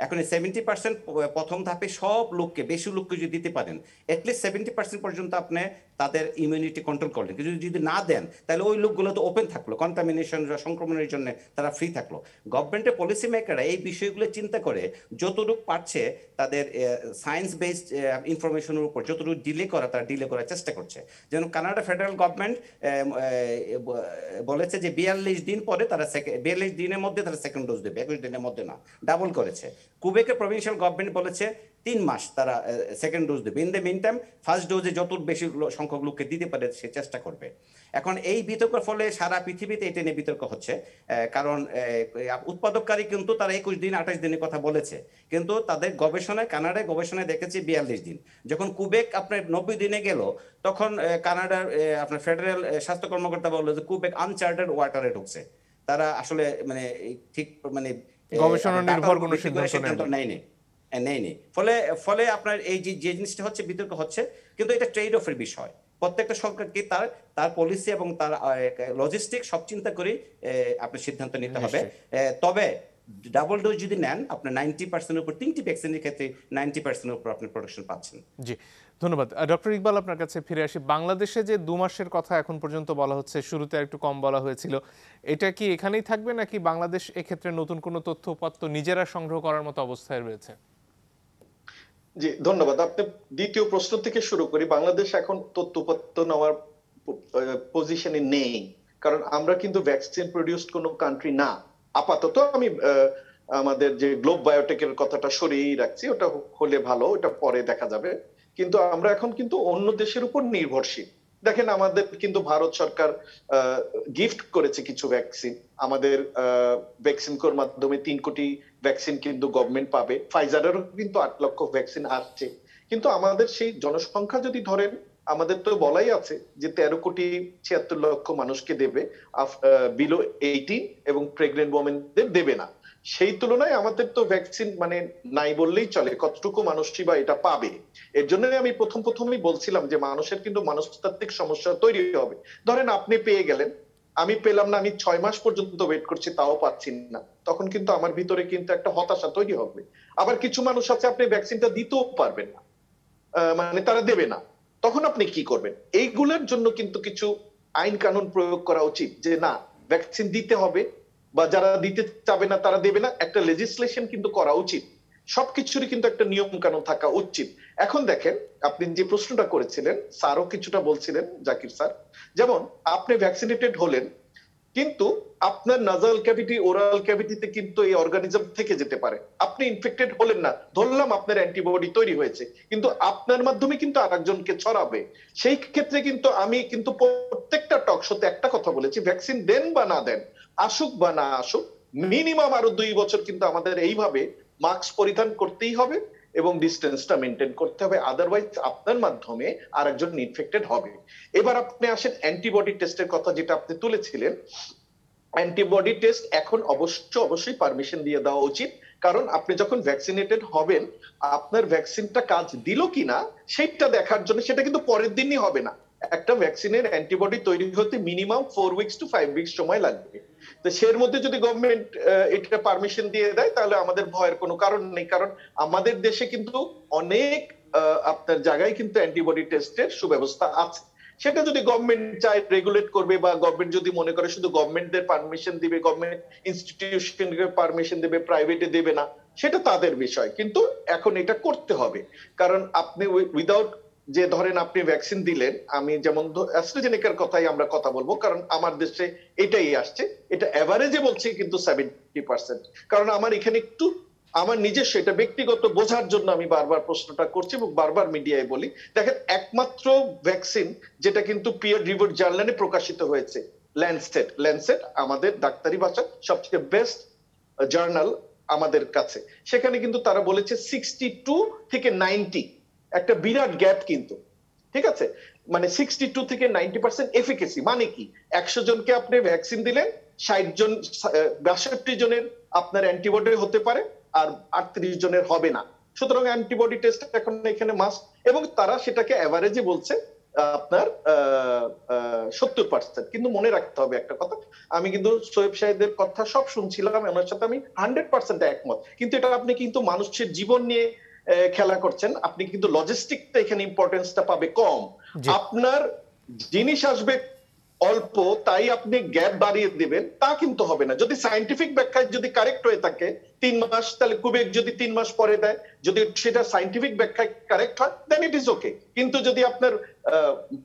এখন এই 70% প্রথম ধাপে সব লোককে, বেশি লোককে যদি দিতে পারেন, অ্যাটলিস্ট 70% পর্যন্ত আপনি তাদের ইমিউনিটি কন্ট্রোল করলেন। কিন্তু যদি না দেন তাহলে ওই লোকগুলো তো ওপেন থাকলো, কন্টামিনেশন সংক্রমণের জন্য তারা ফ্রি থাকলো। গভর্নমেন্টের পলিসি মেকাররা এই বিষয়গুলো চিন্তা করে যতটুকু পারছে তাদের সায়েন্স বেসড ইনফরমেশনের উপর যতটুকু ডিলে করা তারা ডিলে করার চেষ্টা করছে। যেমন কানাডা ফেডারেল গভর্নমেন্ট বলেছে যে 42 দিন পরে তারা 42 দিনের মধ্যে তারা সেকেন্ড ডোজ দেবে, 21 দিনের মধ্যে না, ডাবল করেছে। কুবেকের প্রভিন্সিয়াল গভর্নমেন্ট বলেছে 3 মাস তারা সেকেন্ড ডোজ দেবে। In the meantime first ডোজে যত বেশি সংখ্যক লোককে দিতে পারে সে চেষ্টা করবে। এখন এই বিতর্কের ফলে সারা পৃথিবীতে এটা নিয়ে বিতর্ক হচ্ছে, কারণ উৎপাদককারী কিন্তু তারা 21 দিন 28 দিনের কথা বলেছে, কিন্তু তাদের গবেষণায়, কানাডায় গবেষণায় দেখেছে 42 দিন। যখন কুবেক আপনার 90 দিনে গেল, তখন কানাডার আপনার ফেডারেল স্বাস্থ্য কর্মকর্তা বললো যে কুবেক আনচার্টেড ওয়াটারে ঢুকছে, তারা আসলে মানে ঠিক মানে গবেষণা আপনার নির্ভর ডাটার কোনো উপর ভিত্তি করে সিদ্ধান্ত নেয়নি। নেয়নি। ফলে ফলে আপনার এই যে জিনিসটা হচ্ছে, বিতর্ক হচ্ছে, কিন্তু এটা ট্রেড অফের বিষয়। প্রত্যেকটা সরকারকে তার তার পলিসি এবং তার লজিস্টিক সব চিন্তা করে আপনার সিদ্ধান্ত নিতে হবে। তবে ডাবল ডোজ যদি নেন, আপনার 90% উপর 3টি ভ্যাকসিনের ক্ষেত্রে 90% উপর আপনি প্রোটেকশন পাচ্ছেন। জি, ধন্যবাদ। ডক্টর ইকবাল, আপনার কাছে ফিরে আসি। বাংলাদেশে যে 2 মাসের কথা এখন পর্যন্ত বলা হচ্ছে, শুরুতে একটু কম বলা হয়েছিল, এটা কি এখানেই থাকবে নাকি বাংলাদেশ এক্ষেত্রে নতুন কোনো তথ্য উপাত্ত নিজেরা সংগ্রহ করার মতো অবস্থায় রয়েছে? জি, ধন্যবাদ। আপনি দ্বিতীয় প্রশ্ন থেকে শুরু করি। বাংলাদেশ এখন তথ্য নেওয়ার পজিশনে নেই, কারণ আমরা কিন্তু ভ্যাকসিন প্রডিউসড কোনো কান্ট্রি না। আপাতত আমি আমাদের যে গ্লোব বায়োটেকের কথাটা সরিয়েই রাখছি, ওটা হলে ভালো, ওটা পরে দেখা যাবে। কিন্তু আমরা এখন কিন্তু অন্য দেশের উপর নির্ভরশীল। দেখেন, আমাদের কিন্তু ভারত সরকার গিফট করেছে কিছু ভ্যাকসিন। আমাদের ভ্যাকসিন কোর মাধ্যমে 3 কোটি ভ্যাকসিন কিন্তু গভর্নমেন্ট পাবে। ফাইজারেরও কিন্তু 8 লক্ষ ভ্যাকসিন আসছে। কিন্তু আমাদের সেই জনসংখ্যা যদি ধরেন, আমাদের তো বলাই আছে যে 13 কোটি 76 লক্ষ মানুষকে দেবে, বিলো 18 এবং প্রেগনেন্ট ওমেনদের দেবে না। সেই তুলনায় আমাদের তো ভ্যাকসিন মানে নাই বললেই চলে, কতটুকু মানুষই বা এটা পাবে। এর জন্য আমি প্রথমেই বলছিলাম যে মানুষের কিন্তু মনস্তাত্ত্বিক সমস্যা তৈরি হবে। ধরেন আপনি পেয়ে গেলেন, আমি পেলাম না, আমি 6 মাস পর্যন্ত ওয়েট করছি, তাও পাচ্ছি না, তখন কিন্তু আমার ভিতরে কিন্তু একটা হতাশা তৈরি হবে। আবার কিছু মানুষ আছে, আপনি ভ্যাকসিনটা দিতেও পারবেন না, মানে তারা দেবে না, তখন আপনি কি করবেন? এইগুলোর জন্য কিন্তু কিছু আইন কানুন প্রয়োগ করা উচিত, যে না, ভ্যাকসিন দিতে হবে, বা যারা দিতে চাবে না তারা দেবে না, একটা লেজিসলেশন কিন্তু করা উচিত। সবকিছুরই কিন্তু একটা নিয়ম কানুন থাকা উচিত। এখন দেখেন, আপনি যে প্রশ্নটা করেছিলেন, স্যারও কিছুটা বলছিলেন, জাকির স্যার, যেমন আপনি ভ্যাকসিনেটেড হলেন, কিন্তু আপনার নাজাল ক্যাভিটি, ওরাল ক্যাভিটিতে কিন্তু এই অর্গানিজম থেকে যেতে পারে। আপনি ইনফেক্টেড হলেন না, ধরলাম আপনার অ্যান্টিবডি তৈরি হয়েছে, কিন্তু আপনার মাধ্যমে কিন্তু আরেকজনকে ছড়াবে। সেই ক্ষেত্রে কিন্তু আমি কিন্তু প্রত্যেকটা টক শোতে একটা কথা বলেছি, ভ্যাকসিন দেন বা না দেন, আসুক বা না আসুক, মিনিমাম আরো 2 বছর কিন্তু আমাদের এইভাবে মাস্ক পরিধান করতেই হবে এবং ডিস্টেন্সটা মেনটেন করতে হবে, আদারওয়াইজ আপনার মাধ্যমে আরেকজন ইনফেক্টেড হবে। এবার আপনি আসেন অ্যান্টিবডি টেস্টের কথা, যেটা আপনি তুলেছিলেন। অ্যান্টিবডি টেস্ট এখন অবশ্যই পারমিশন দিয়ে দেওয়া উচিত, কারণ আপনি যখন ভ্যাকসিনেটেড হবেন, আপনার ভ্যাকসিনটা কাজ দিল কিনা সেটা দেখার জন্য, সেটা কিন্তু পরের দিনই হবে না। একটা ভ্যাকসিনের অ্যান্টিবডি তৈরি হতে মিনিমাম 4 উইকস টু 5 উইকস সময় লাগবে। তো সের মধ্যে যদি গভর্নমেন্ট এটা পারমিশন দিয়ে দেয়, তাহলে আমাদের ভয়ের কোনো কারণ নেই, কারণ আমাদের দেশে কিন্তু অনেক আপনার জায়গায় কিন্তু অ্যান্টিবডি টেস্টের সুব্যবস্থা আছে। সেটা যদি গভর্নমেন্ট চায় রেগুলেট করবে, বা গভর্নমেন্ট যদি মনে করে শুধু গভর্নমেন্টদের পারমিশন দিবে, গভর্নমেন্ট ইনস্টিটিউশনকে পারমিশন দেবে, প্রাইভেটে দেবে না, সেটা তাদের বিষয়, কিন্তু এখন এটা করতে হবে। কারণ আপনি উইদাউট, যে ধরেন আপনি ভ্যাকসিন দিলেন, আমি যেমন অ্যাস্ট্রাজেনেকার কথাই আমরা কথা বলবো, কারণ আমার দেশে এটাই আসছে, এটা এভারেজে বলছে কিন্তু 70%। কারণ আমার এখানে একটু আমার নিজস্ব, এটা ব্যক্তিগত বোঝার জন্য আমি বারবার প্রশ্নটা করছি এবং বারবার মিডিয়ায় বলি। দেখেন, একমাত্র ভ্যাকসিন যেটা কিন্তু পিয়ার রিভিউড জার্নালে প্রকাশিত হয়েছে, ল্যান্সেট আমাদের ডাক্তারি ভাষা সবচেয়ে বেস্ট জার্নাল আমাদের কাছে, সেখানে কিন্তু তারা বলেছে 62 থেকে 90, একটা বিরাট গ্যাপ কিন্তু, ঠিক আছে, মানে 62 থেকে 90% এফিকেসি। মানে কি, 100 জনকে আপনি ভ্যাকসিন দিলেন, 60 জন 62 জনের আপনার অ্যান্টিবডি হতে পারে, আর 38 জনের হবে না। সুতরাং অ্যান্টিবডি টেস্ট এখন এখানে মাস্ট, এবং তারা সেটাকে এভারেজে বলছে আপনার 70%। কিন্তু মনে রাখতে হবে একটা কথা, আমি কিন্তু সোয়েব সাহেবের কথা সব শুনছিলাম, ওনার সাথে আমি 100% একমত, কিন্তু এটা আপনি কিন্তু মানুষের জীবন নিয়ে খেলা করছেন, আপনি কিন্তু লজিস্টিকটা এখানে ইম্পর্টেন্সটা পাবে কম। আপনার জিনিস আসবে অল্প, তাই আপনি গ্যাপ বাড়িয়ে দিবেন, তা কিন্তু হবে না। যদি সায়েন্টিফিক ব্যাখ্যায় যদি কারেক্ট হয়ে থাকে 3 মাস, তাহলে কুবেক যদি 3 মাস পরে দেয়, যদি সেটা সায়েন্টিফিক ব্যাখ্যায় কারেক্ট হয়, দেন ইট ইজ ওকে। কিন্তু যদি আপনার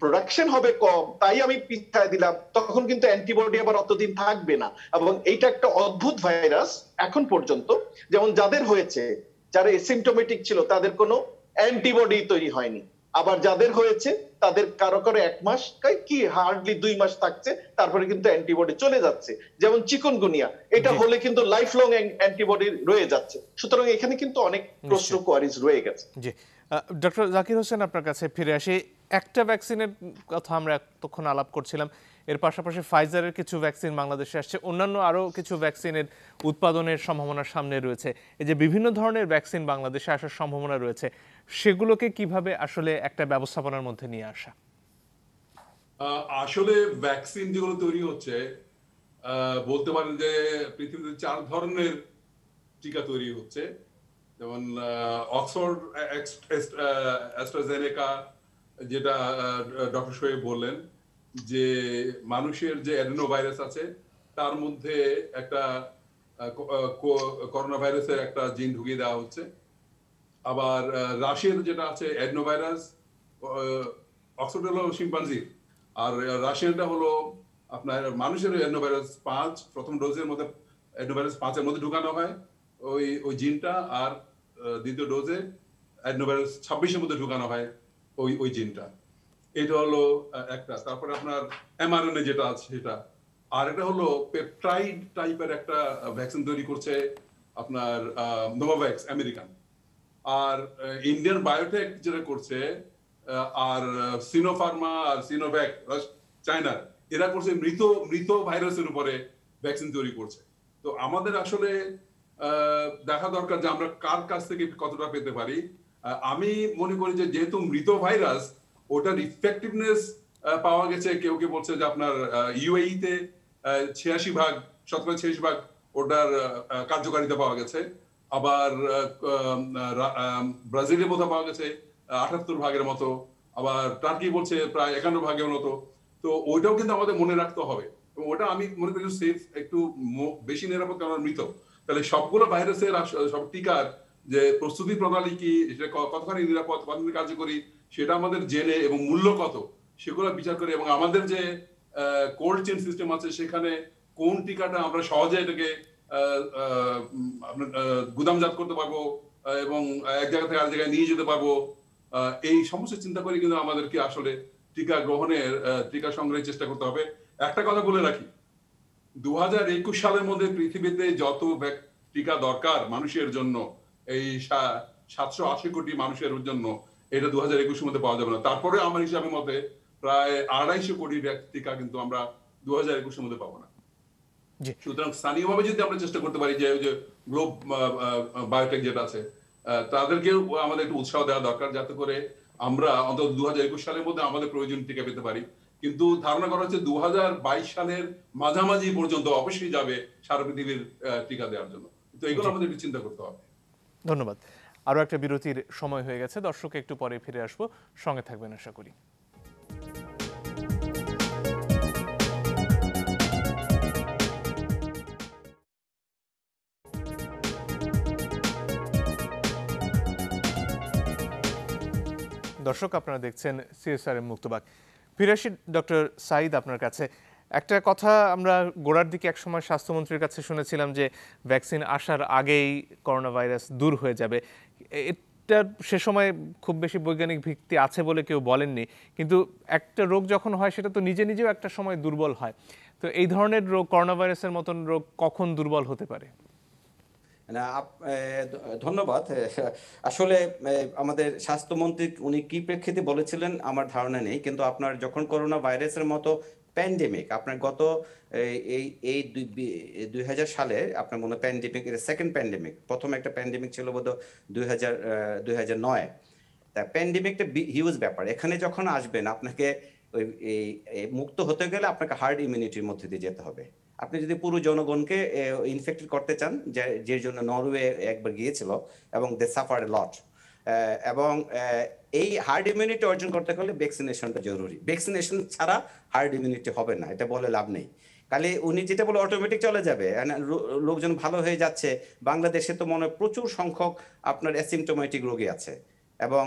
প্রোডাকশন হবে কম, তাই আমি পিছায় দিলাম, তখন কিন্তু অ্যান্টিবডি আবার অতদিন থাকবে না। এবং এইটা একটা অদ্ভুত ভাইরাস এখন পর্যন্ত, যেমন যাদের হয়েছে, যারা এসিমটোমেটিক ছিল, তাদের কোনো অ্যান্টিবডি তৈরি হয়নি। আবার যাদের হয়েছে তাদের কারো 1 মাস কি হার্ডলি 2 মাস থাকছে, তারপরে কিন্তু অ্যান্টিবডি চলে যাচ্ছে। যেমন চিকুনগুনিয়া, এটা হলে কিন্তু লাইফ লং অ্যান্টিবডি রয়ে যাচ্ছে। সুতরাং এখানে কিন্তু অনেক প্রশ্ন কোয়ারিজ রয়ে গেছে। জি, ডক্টর জাকির হোসেন, আপনার কাছে ফিরে আসি। একটা ভ্যাকসিনের কথা আমরা এতক্ষণ আলাপ করছিলাম, এর পাশাপাশি ফাইজারের কিছু ভ্যাকসিন বাংলাদেশে আসছে, অন্যান্য আরও কিছু ভ্যাকসিনের উৎপাদনের সম্ভাবনা সামনে রয়েছে। এই যে বিভিন্ন ধরনের ভ্যাকসিন বাংলাদেশে আসার সম্ভাবনা রয়েছে, সেগুলোকে কিভাবে আসলে একটা ব্যবস্থাপনার মধ্যে নিয়ে আসা? আসলে ভ্যাকসিন যেগুলো তৈরি হচ্ছে, বলতে পারেন যে পৃথিবীতে 4 ধরনের টিকা তৈরি হচ্ছে। যেমন অক্সফোর্ড অ্যাস্ট্রাজেনেকা, যেটা ডক্টর শোয়েব বললেন যে মানুষের যে অ্যাডেনো ভাইরাস আছে তার মধ্যে একটা করোনা ভাইরাসের একটা জিন ঢুকিয়ে দেওয়া হচ্ছে। আবার রাশিয়ার যেটা আছে অ্যাডেনো ভাইরাস, অক্সফোর্ড হলো শিম্পাঞ্জি, আর রাশিয়ানটা হলো আপনার মানুষের অ্যাডেনো ভাইরাস 5, প্রথম ডোজের মধ্যে অ্যাডেনো ভাইরাস 5-এর মধ্যে ঢুকানো হয় ওই জিনটা, আর দ্বিতীয় ডোজে অ্যাডেনোভাইরাস 26-এর মধ্যে ঢুকানো হয় ওই জিনটা। এটা হলো একটা। তারপরে আপনার এমআরএনএ যেটা আছে সেটা, আর এটা হলো পেপটাইড টাইপের একটা ভ্যাকসিন তৈরি করছে আপনার নোভাভ্যাক্স আমেরিকান, আর ইন্ডিয়ান বায়োটেক যেটা করছে, আর সিনোফার্মা আর সিনোভ্যাক চায়নার, এরা করছে মৃত ভাইরাসের উপরে ভ্যাকসিন তৈরি করছে। তো আমাদের আসলে দেখা দরকার যে আমরা কার কাছ থেকে কতটা পেতে পারি। আমি মনে করি যে যেহেতু মৃত ভাইরাস, ওটার ইফেক্টিভনেস পাওয়া গেছে, কেউ কেউ বলছে যে আপনার ইউএই তে 86% ওটার কার্যকারিতা পাওয়া গেছে। আবার ব্রাজিলের মতো পাওয়া গেছে 78% মতো, আবার টার্কি বলছে প্রায় 51% মতো। তো ওইটাও কিন্তু আমাদের মনে রাখতে হবে, এবং ওটা আমি মনে করি সেফ, একটু বেশি নিরাপদ, কারণ মৃত। তাহলে সবগুলো ভাইরাসের সব টিকার যে প্রস্তুতি প্রণালী কি, সেটা কতখানি নিরাপদ, কতখানি কার্যকরী, সেটা আমাদের জেনে এবং মূল্য কত সেগুলো বিচার করে, এবং আমাদের যে কোল্ড চেইন সিস্টেম আছে সেখানে কোন টিকাটা আমরা সহজে এটাকে গুদামজাত করতে পারবো এবং এক জায়গা থেকে আরেক জায়গায় নিয়ে যেতে পারবো, এই সমস্ত চিন্তা করে কিন্তু আমাদেরকে আসলে টিকা গ্রহণের, টিকা সংগ্রহের চেষ্টা করতে হবে। একটা কথা বলে রাখি, 2021 সালের মধ্যে পৃথিবীতে যত টিকা দরকার মানুষের জন্য, এই 780 কোটি মানুষের জন্য, এটা 2021 মধ্যে পাওয়া যাবে না। তারপরে আমার হিসাবে মতে প্রায় 250 কোটি টিকা কিন্তু আমরা 2021 মধ্যে পাবো না। সুতরাং স্থানীয়ভাবে যদি আমরা চেষ্টা করতে পারি, যে গ্লোব বায়োটেক যেটা আছে, তাদেরকেও আমাদের একটু উৎসাহ দেওয়া দরকার, যাতে করে আমরা অন্তত 2021 সালের মধ্যে আমাদের প্রয়োজনীয় টিকা পেতে পারি। কিন্তু ধারণা করা হচ্ছে 2022 সালের মাঝামাঝি পর্যন্ত অবশ্যই যাবে সারা পৃথিবীর টিকা দেওয়ার জন্য। তো এগুলো আমাদের একটু চিন্তা করতে হবে। ধন্যবাদ। আরো একটা বিরতির সময় হয়ে গেছে, দর্শক একটু পরে ফিরে আসবো, সঙ্গে থাকবেন আশা করি। দর্শক, আপনারা দেখছেন সিএসআর মুক্তবাক। ফিরে আসি ডক্টর সাঈদ আপনার কাছে। একটা কথা আমরা গোড়ার দিকে একসময় স্বাস্থ্যমন্ত্রীর কাছে শুনেছিলাম যে ভ্যাকসিন আসার আগেই করোনা ভাইরাস দূর হয়ে যাবে। এটা সে সময় খুব বেশি বৈজ্ঞানিক ভিত্তি আছে বলে কেউ বলেননি, কিন্তু একটা রোগ যখন হয় সেটা তো নিজে নিজেও একটা সময় দুর্বল হয়। তো এই ধরনের রোগ, করোনা ভাইরাসের মতন রোগ কখন দুর্বল হতে পারে? ধন্যবাদ। আসলে আমাদের স্বাস্থ্যমন্ত্রী উনি কি প্রেক্ষিতে বলেছিলেন আমার ধারণা নেই, কিন্তু আপনার যখন করোনা ভাইরাসের মতো প্যান্ডেমিক, আপনার গত এই 2000 সালে আপনার মনে প্যান্ডেমিক, সেকেন্ড প্যান্ডেমিক, প্রথম একটা প্যান্ডেমিক ছিল বোধহয় 2009। তা প্যান্ডেমিকটা হিউজ ব্যাপার। এখানে যখন আসবেন আপনাকে ওই মুক্ত হতে গেলে আপনাকে হার্ড ইমিউনিটির মধ্যে দিয়ে যেতে হবে। আপনি যদি পুরো জনগণকে ইনফেক্টেড করতে চান, যে জন্য নরওয়ে একবার গিয়েছিল এবং দে সাফার লট, এবং এই হার্ড ইমিউনিটি অর্জন করতে হলে ভ্যাকসিনেশনটা জরুরি। ভ্যাকসিনেশন ছাড়া হার্ড ইমিউনিটি হবে না, এটা বলে লাভ নেই। কালে উনি যেটা বলে অটোমেটিক চলে যাবে, লোকজন ভালো হয়ে যাচ্ছে। বাংলাদেশে তো মনে হয় প্রচুর সংখ্যক আপনার অ্যাসিমটোমেটিক রোগী আছে, এবং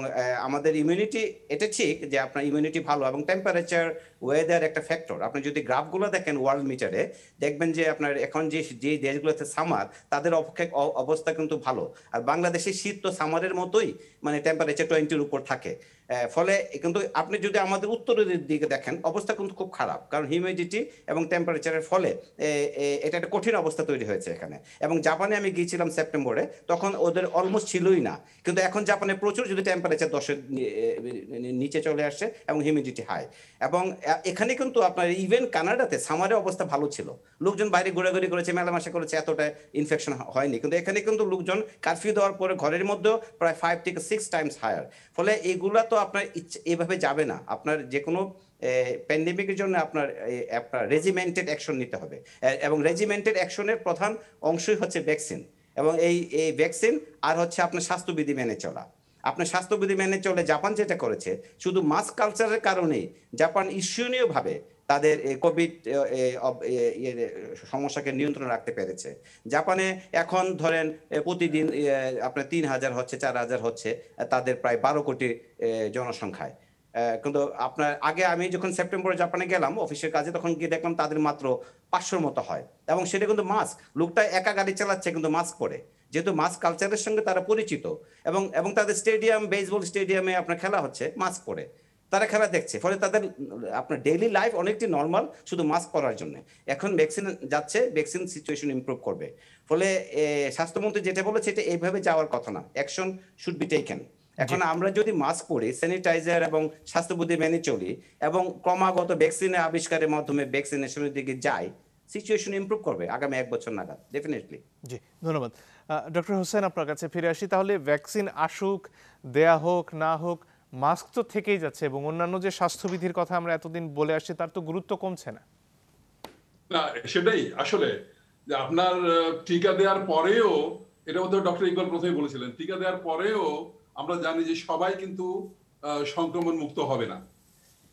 আমাদের ইমিউনিটি, এটা ঠিক যে আপনার ইমিউনিটি ভালো, এবং টেম্পারেচার, ওয়েদার একটা ফ্যাক্টর। আপনি যদি গ্রাফগুলো দেখেন ওয়ার্ল্ড মিটারে, দেখবেন যে আপনার এখন যে দেশগুলোতে সামার, তাদের অবস্থা কিন্তু ভালো। আর বাংলাদেশে শীত তো সামারের মতোই, মানে টেম্পারেচার 20-র উপর থাকে। ফলে কিন্তু আপনি যদি আমাদের উত্তরের দিকে দেখেন অবস্থা কিন্তু খুব খারাপ, কারণ হিউমিডিটি এবং টেম্পারেচারের ফলে এটা একটা কঠিন অবস্থা তৈরি হয়েছে এখানে। এবং জাপানে আমি গিয়েছিলাম সেপ্টেম্বরে, তখন ওদের অলমোস্ট ছিলই না, কিন্তু এখন জাপানে প্রচুর যদি টেম্পারেচার 10-এর নিচে চলে আসছে এবং হিউমিডিটি হাই। এবং এখানে কিন্তু আপনার ইভেন কানাডাতে সামারে অবস্থা ভালো ছিল, লোকজন বাইরে ঘোরাঘুরি করেছে, মেলামেশা করেছে, এতটা ইনফেকশন হয়নি। কিন্তু এখানে কিন্তু লোকজন কারফিউ দেওয়ার পরে ঘরের মধ্যেও প্রায় 5 থেকে 6 টাইমস হায়ার। ফলে এইগুলা তো আপনার এভাবে যাবে না। আপনার যে কোনো প্যান্ডেমিকের জন্য আপনার রেজিমেন্টেড অ্যাকশন নিতে হবে, এবং রেজিমেন্টেড অ্যাকশনের প্রধান অংশই হচ্ছে ভ্যাকসিন। এবং এই ভ্যাকসিন আর হচ্ছে আপনার স্বাস্থ্যবিধি মেনে চলা। আপনার স্বাস্থ্যবিধি মেনে চলে জাপান যেটা করেছে, শুধু মাস কালচারের কারণেই জাপান ঈর্ষণীয়ভাবে তাদের কোভিড সমস্যাকে নিয়ন্ত্রণে রাখতে পেরেছে। জাপানে এখন ধরেন প্রতিদিন আপনার 3,000 হচ্ছে, 4,000 হচ্ছে তাদের প্রায় 12 কোটি জনসংখ্যায়। কিন্তু আপনার আগে আমি যখন সেপ্টেম্বরে জাপানে গেলাম অফিসের কাজে, তখন গিয়ে দেখলাম তাদের মাত্র 500-র মতো হয়। এবং সেটা কিন্তু মাস্ক, লোকটা একা গাড়ি চালাচ্ছে কিন্তু মাস্ক পরে, যেহেতু মাস্ক কালচারের সঙ্গে তারা পরিচিত। এবং তাদের স্টেডিয়াম, বেসবল স্টেডিয়ামে আপনার খেলা হচ্ছে মাস্ক পরে, তারা খেলা দেখছে। ফলে তাদের আপনার ডেইলি লাইফ অনেকটি নর্মাল, শুধু মাস্ক পরার জন্য। এখন ভ্যাকসিন যাচ্ছে, ভ্যাকসিন সিচুয়েশন ইমপ্রুভ করবে। ফলে স্বাস্থ্যমন্ত্রী যেটা বলেছে এটা এইভাবে যাওয়ার কথা না, অ্যাকশন শুড বি টেকেন। এখন আমরা যদি মাস্ক পরি, স্যানিটাইজার এবং স্বাস্থ্যবিধি মেনে চলি, এবং ক্রমাগত ভ্যাকসিনের আবিষ্কারের মাধ্যমে ভ্যাকসিনেশনের দিকে যাই, সিচুয়েশন ইমপ্রুভ করবে আগামী 1 বছর নাগাদ, ডেফিনেটলি। জি, ধন্যবাদ। ডক্টর হোসেন, আপনার কাছে ফিরে আসি। তাহলে ভ্যাকসিন আসুক, দেয়া হোক না হোক, মাস্ক তো থেকেই যাচ্ছে, এবং অন্যান্য যে স্বাস্থ্যবিধির কথা আমরা এতদিন বলে আসছি তার তো গুরুত্ব কমছে না। না, সেটাই আসলে যে আপনার টিকা দেওয়ার পরেও, এটা তো ডক্টর ইকবাল প্রথমে বলেছিলেন, টিকা দেওয়ার পরেও আমরা জানি যে সবাই কিন্তু সংক্রমণ মুক্ত হবে না,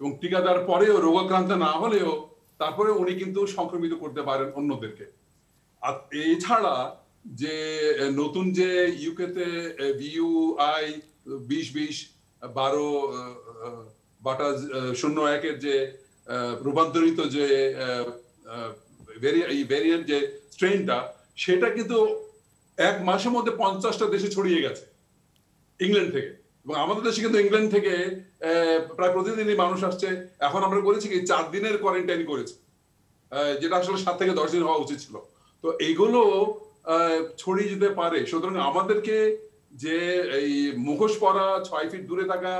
এবং টিকা দেওয়ার পরেও রোগাক্রান্ত না হলেও তারপরে উনি কিন্তু সংক্রমিত করতে পারেন অন্যদেরকে। আর এছাড়া যে নতুন যে ইউকেতে VUI 2020-12/01 যে রূপান্তরিত যে ভেরিয়েন্ট যে স্ট্রেনটা, সেটা কিন্তু 1 মাসের মধ্যে 50টা দেশে ছড়িয়ে গেছে ইংল্যান্ড থেকে। এবং আমাদের দেশে কিন্তু ইংল্যান্ড থেকে প্রায় প্রতিদিনই মানুষ আসছে। এখন আমরা করেছি কি 4 দিনের কোয়ারেন্টাইন করেছি, যেটা আসলে 7 থেকে 10 দিন হওয়া উচিত ছিল। তো এইগুলো ছড়িয়ে যেতে পারে। সুতরাং আমাদেরকে যে এই মুখোশ পরা, 6 ফিট দূরে থাকা,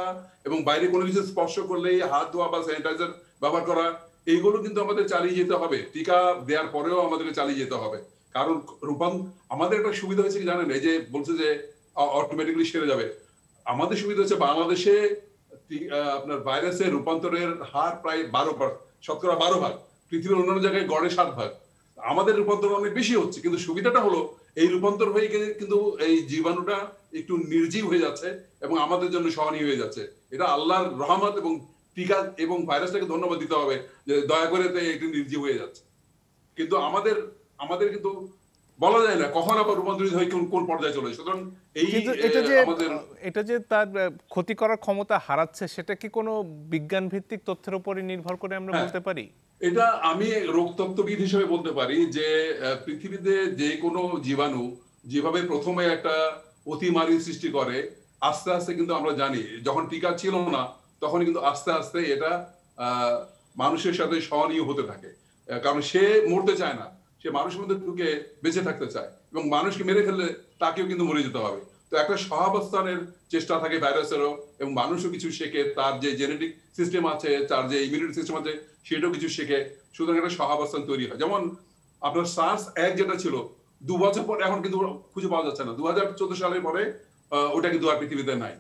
এবং বাইরে কোনো কিছু স্পর্শ করলেই হাত ধোয়া বা স্যানিটাইজার ব্যবহার করা, এইগুলো কিন্তু আমাদের চালিয়ে যেতে হবে। টিকা দেওয়ার পরেও আমাদেরকে চালিয়ে যেতে হবে। কারণ আমাদের একটা সুবিধা হয়েছে কি জানেন, এই যে বলছে যে অটোমেটিক্যালি সেরে যাবে। আমাদের সুবিধা হচ্ছে বাংলাদেশে আপনার ভাইরাসের রূপান্তরের হার প্রায় 12%, পৃথিবীর অন্যান্য জায়গায় গড়ে 7%। আমাদের রূপান্তর অনেক বেশি হচ্ছে, কিন্তু সুবিধাটা হলো এই রূপান্তর হয়ে গেলে কিন্তু এই জীবাণুটা একটু নির্জীব হয়ে যাচ্ছে এবং আমাদের জন্য সহনীয় হয়ে যাচ্ছে। এটা আল্লাহর রহমত, এবং টিকা এবং ভাইরাসটাকে ধন্যবাদ দিতে হবে যে দয়া করে একটু নির্জীব হয়ে যাচ্ছে। কিন্তু আমাদের কিন্তু বলা যায় না কখন আবার রূপান্তরিত হয়ে কোন পর্যায়ে চলে। সুতরাং এটা যে তার ক্ষতি করার ক্ষমতা হারাচ্ছে, সেটা কি কোনো বিজ্ঞান ভিত্তিক তথ্যের উপরে নির্ভর করে আমরা বলতে পারি? এটা আমি রোগতত্ত্ববিদ হিসেবে বলতে পারি যে পৃথিবীতে যে কোনো জীবাণু যেভাবে প্রথমে একটা অতিমারী সৃষ্টি করে, আস্তে আস্তে কিন্তু আমরা জানি যখন টিকা ছিল না তখন কিন্তু আস্তে আস্তে এটা মানুষের সাথে সহনীয় হতে থাকে। কারণ সে মরতে চায় না, সে মানুষের মধ্যে ঢুকে বেঁচে থাকতে চায়, এবং মানুষকে মেরে ফেললে তাকেও কিন্তু মরে যেতে হবে। তো একটা সহাবস্থানের চেষ্টা থাকে ভাইরাসেরও, এবং মানুষও কিছু শেখে, তার যে জেনেটিক সিস্টেম আছে, তার যে ইমিউনিটি সিস্টেম আছে, সেটাও কিছু শেখে। সুতরাং একটা সহাবস্থান তৈরি হয়। যেমন আপনার SARS-1 যেটা ছিল 2 বছর পর এখন কিন্তু খুঁজে পাওয়া যাচ্ছে না, 2014 সালের পরে ওটা কিন্তু আর পৃথিবীতে নাই।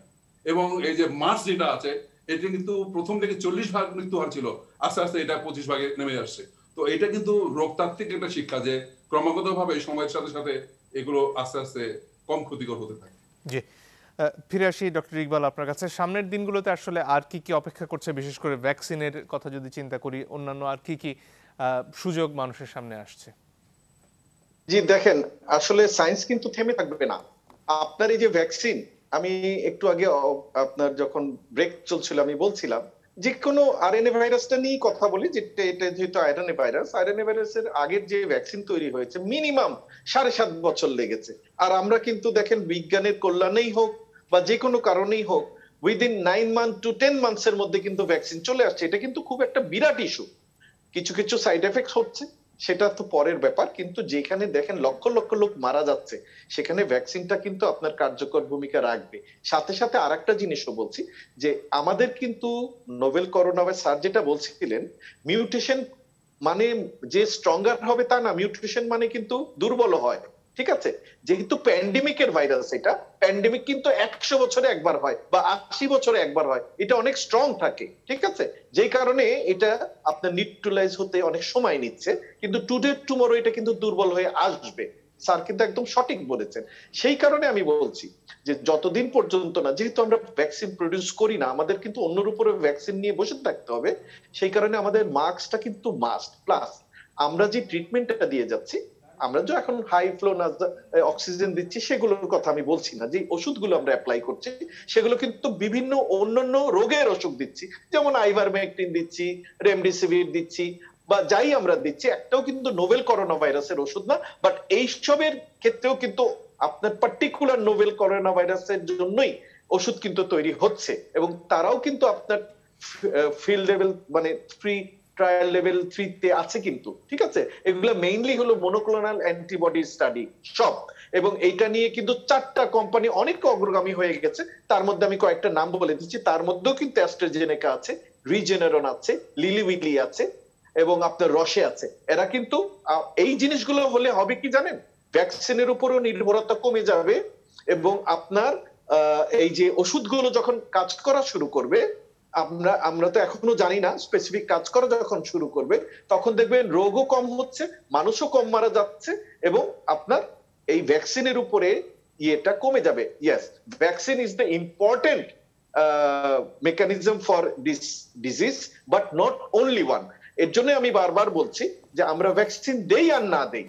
এবং এই যে মার্স যেটা আছে, এটা কিন্তু প্রথম থেকে 40% মৃত্যু হার ছিল, আস্তে আস্তে এটা 25% নেমে আসছে। তো এটা কিন্তু রোগতাত্ত্বিক একটা শিক্ষা যে ক্রমাগত ভাবে সময়ের সাথে সাথে এগুলো আস্তে আস্তে কম ক্ষতিকর হতে থাকে। জি, ফিরে আসি ডক্টর ইকবাল আপনার কাছে। সামনের দিনগুলোতে আসলে আর কি কি অপেক্ষা করছে, বিশেষ করে ভ্যাকসিনের কথা যদি চিন্তা করি, অন্যান্য আর কি কি সুযোগ মানুষের সামনে আসছে? জি দেখেন, আসলে সায়েন্স কিন্তু থেমে থাকবে না। আপনার এই যে ভ্যাকসিন, আমি একটু আগে আপনার যখন ব্রেক চলছিল আমি বলছিলাম যে কোনো আরএনএ ভাইরাসটা নিয়ে কথা বলি, যেটা এটা যেহেতু আরএনএ ভাইরাসের আগের যে ভ্যাকসিন তৈরি হয়েছে মিনিমাম 7.5 বছর লেগেছে। আর আমরা কিন্তু দেখেন বিজ্ঞানের কল্যাণেই হোক বা যে কোনো কারণেই হোক, উইদিন 9 মান্থ টু 10 মান্থস এর মধ্যে কিন্তু ভ্যাকসিন চলে আসছে। এটা কিন্তু খুব একটা বিরাট ইস্যু। কিছু কিছু সাইড এফেক্ট হচ্ছে, সেটা তো পরের ব্যাপার, কিন্তু যেখানে দেখেন লক্ষ লক্ষ লোক মারা যাচ্ছে সেখানে ভ্যাকসিনটা কিন্তু আপনার কার্যকর ভূমিকা রাখবে। সাথে সাথে আরেকটা জিনিসও বলছি যে আমাদের কিন্তু নোভেল করোনা ভাইরাস, স্যার যেটা বলছিলেন, মিউটেশন মানে যে স্ট্রঙ্গার হবে তা না, মিউটেশন মানে কিন্তু দুর্বল হয়। ঠিক আছে, যেহেতু প্যান্ডেমিকের ভাইরাস, এটা প্যান্ডেমিক কিন্তু 100 বছরে একবার হয় বা 80 বছরে একবার হয়, এটা অনেক স্ট্রং থাকে। ঠিক আছে, যেই কারণে এটা আপনার নিউট্রালাইজ হতে অনেক সময় নিচ্ছে, কিন্তু টুডে টুমরো এটা কিন্তু দুর্বল হয়ে আসবে। স্যার কিন্তু একদম সঠিক বলেছেন। সেই কারণে আমি বলছি যে যতদিন পর্যন্ত না, যেহেতু আমরা ভ্যাকসিন প্রডিউস করি না, আমাদের কিন্তু অন্যের উপরে ভ্যাকসিন নিয়ে বসে থাকতে হবে। সেই কারণে আমাদের মাস্কটা কিন্তু মাস্ট। প্লাস আমরা যে ট্রিটমেন্টটা দিয়ে যাচ্ছি, আমরা যে এখন হাই ফ্লো অক্সিজেন দিচ্ছি সেগুলোর কথা আমি বলছি না, যে ওষুধগুলো আমরা অ্যাপ্লাই করছি সেগুলো কিন্তু বিভিন্ন অন্যান্য রোগের ওষুধ দিচ্ছি, যেমন আইভারমেকটিন দিচ্ছি, রেমডেসিভির দিচ্ছি, বা যাই আমরা দিচ্ছি, একটাও কিন্তু নোভেল করোনা ভাইরাসের ওষুধ না। বাট এইসবের ক্ষেত্রেও কিন্তু আপনার পার্টিকুলার নোভেল করোনা ভাইরাসের জন্যই ওষুধ কিন্তু তৈরি হচ্ছে, এবং তারাও কিন্তু আপনার ফিল্ড লেভেল মানে ফ্রি ট্রায়াল লেভেল 3 তে আছে কিন্তু। ঠিক আছে, এগুলো মেইনলি হলো মনোক্লোনাল অ্যান্টিবডি স্টাডি সব, এবং এইটা নিয়ে কিন্তু 4টা কোম্পানি অনেক অগ্রগামী হয়ে গেছে। তার মধ্যে আমি কয়েকটা নাম বলে দিচ্ছি, তার মধ্যেও কিন্তু অ্যাস্ট্রাজেনেকা আছে, রিজেনারন আছে, লিলি উইলি আছে, এবং আপনার রশে আছে। এরা কিন্তু এই জিনিসগুলো হলে হবে কি জানেন, ভ্যাকসিনের উপরও নির্ভরতা কমে যাবে, এবং আপনার এই যে ওষুধগুলো যখন কাজ করা শুরু করবে, আমরা তো এখনো জানি না, স্পেসিফিক কাজ করা যখন শুরু করবে তখন দেখবেন রোগও কম হচ্ছে, মানুষও কম মারা যাচ্ছে, এবং আপনার এই ভ্যাকসিনের উপরে ইয়েটা কমে যাবে। Yes, vaccine is the important mechanism for this disease, but not only one. এর জন্য আমি বারবার বলছি যে আমরা ভ্যাকসিন দেই আর না দেই,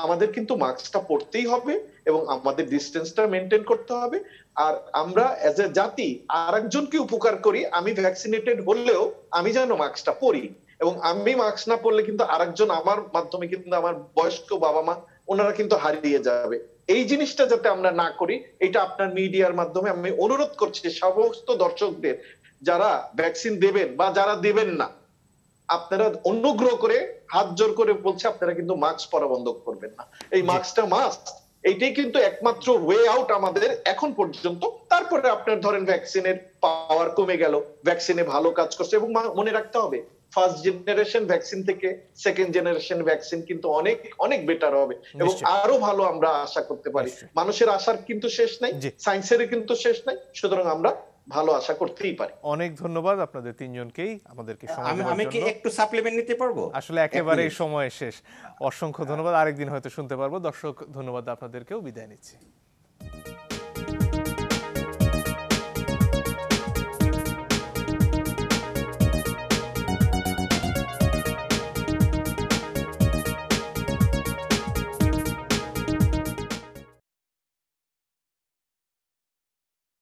আমাদের কিন্তু মাস্কটা পরতেই হবে এবং আমাদের ডিস্টেন্সটা মেনটেন করতে হবে। আর আমরা এজ এ জাতি আরেকজনকে উপকার করি, আমি ভ্যাকসিনেটেড হলেও আমি যেন মাস্কটা পরি, এবং আমি মাস্ক না পরলে কিন্তু আরেকজন আমার মাধ্যমে কিন্তু আমার বয়স্ক বাবা মা ওনারা কিন্তু হারিয়ে যাবে। এই জিনিসটা যাতে আমরা না করি, এটা আপনার মিডিয়ার মাধ্যমে আমি অনুরোধ করছি সমস্ত দর্শকদের, যারা ভ্যাকসিন দেবেন বা যারা দেবেন না, আপনারা অনুগ্রহ করে হাত জোর করে বলছে আপনারা কিন্তু মাস্ক পরা বন্ধ করবেন না। এই মাস্কটা মাস্ট, এইটাই কিন্তু একমাত্র ওয়ে আউট আমাদের এখন পর্যন্ত। তারপরে আপনার ধরেন ভ্যাকসিনের পাওয়ার কমে গেল, ভ্যাকসিনে ভালো কাজ করছে, এবং মনে রাখতে হবে ফার্স্ট জেনারেশন ভ্যাকসিন থেকে সেকেন্ড জেনারেশন ভ্যাকসিন কিন্তু অনেক অনেক বেটার হবে, এবং আরো ভালো আমরা আশা করতে পারি। মানুষের আশার কিন্তু শেষ নাই, সায়েন্সের কিন্তু শেষ নাই, সুতরাং আমরা ভালো আশা করতেই পারি। অনেক ধন্যবাদ আপনাদের তিনজনকেই আমাদেরকে সময় দেওয়ার আমি কি জন্য। একটু সাপ্লিমেন্ট নিতে পারবো? আসলে একেবারেই সময় শেষ, অসংখ্য ধন্যবাদ, আরেকদিন হয়তো শুনতে পারবো। দর্শক ধন্যবাদ, আপনাদেরকেও বিদায় নিচ্ছি।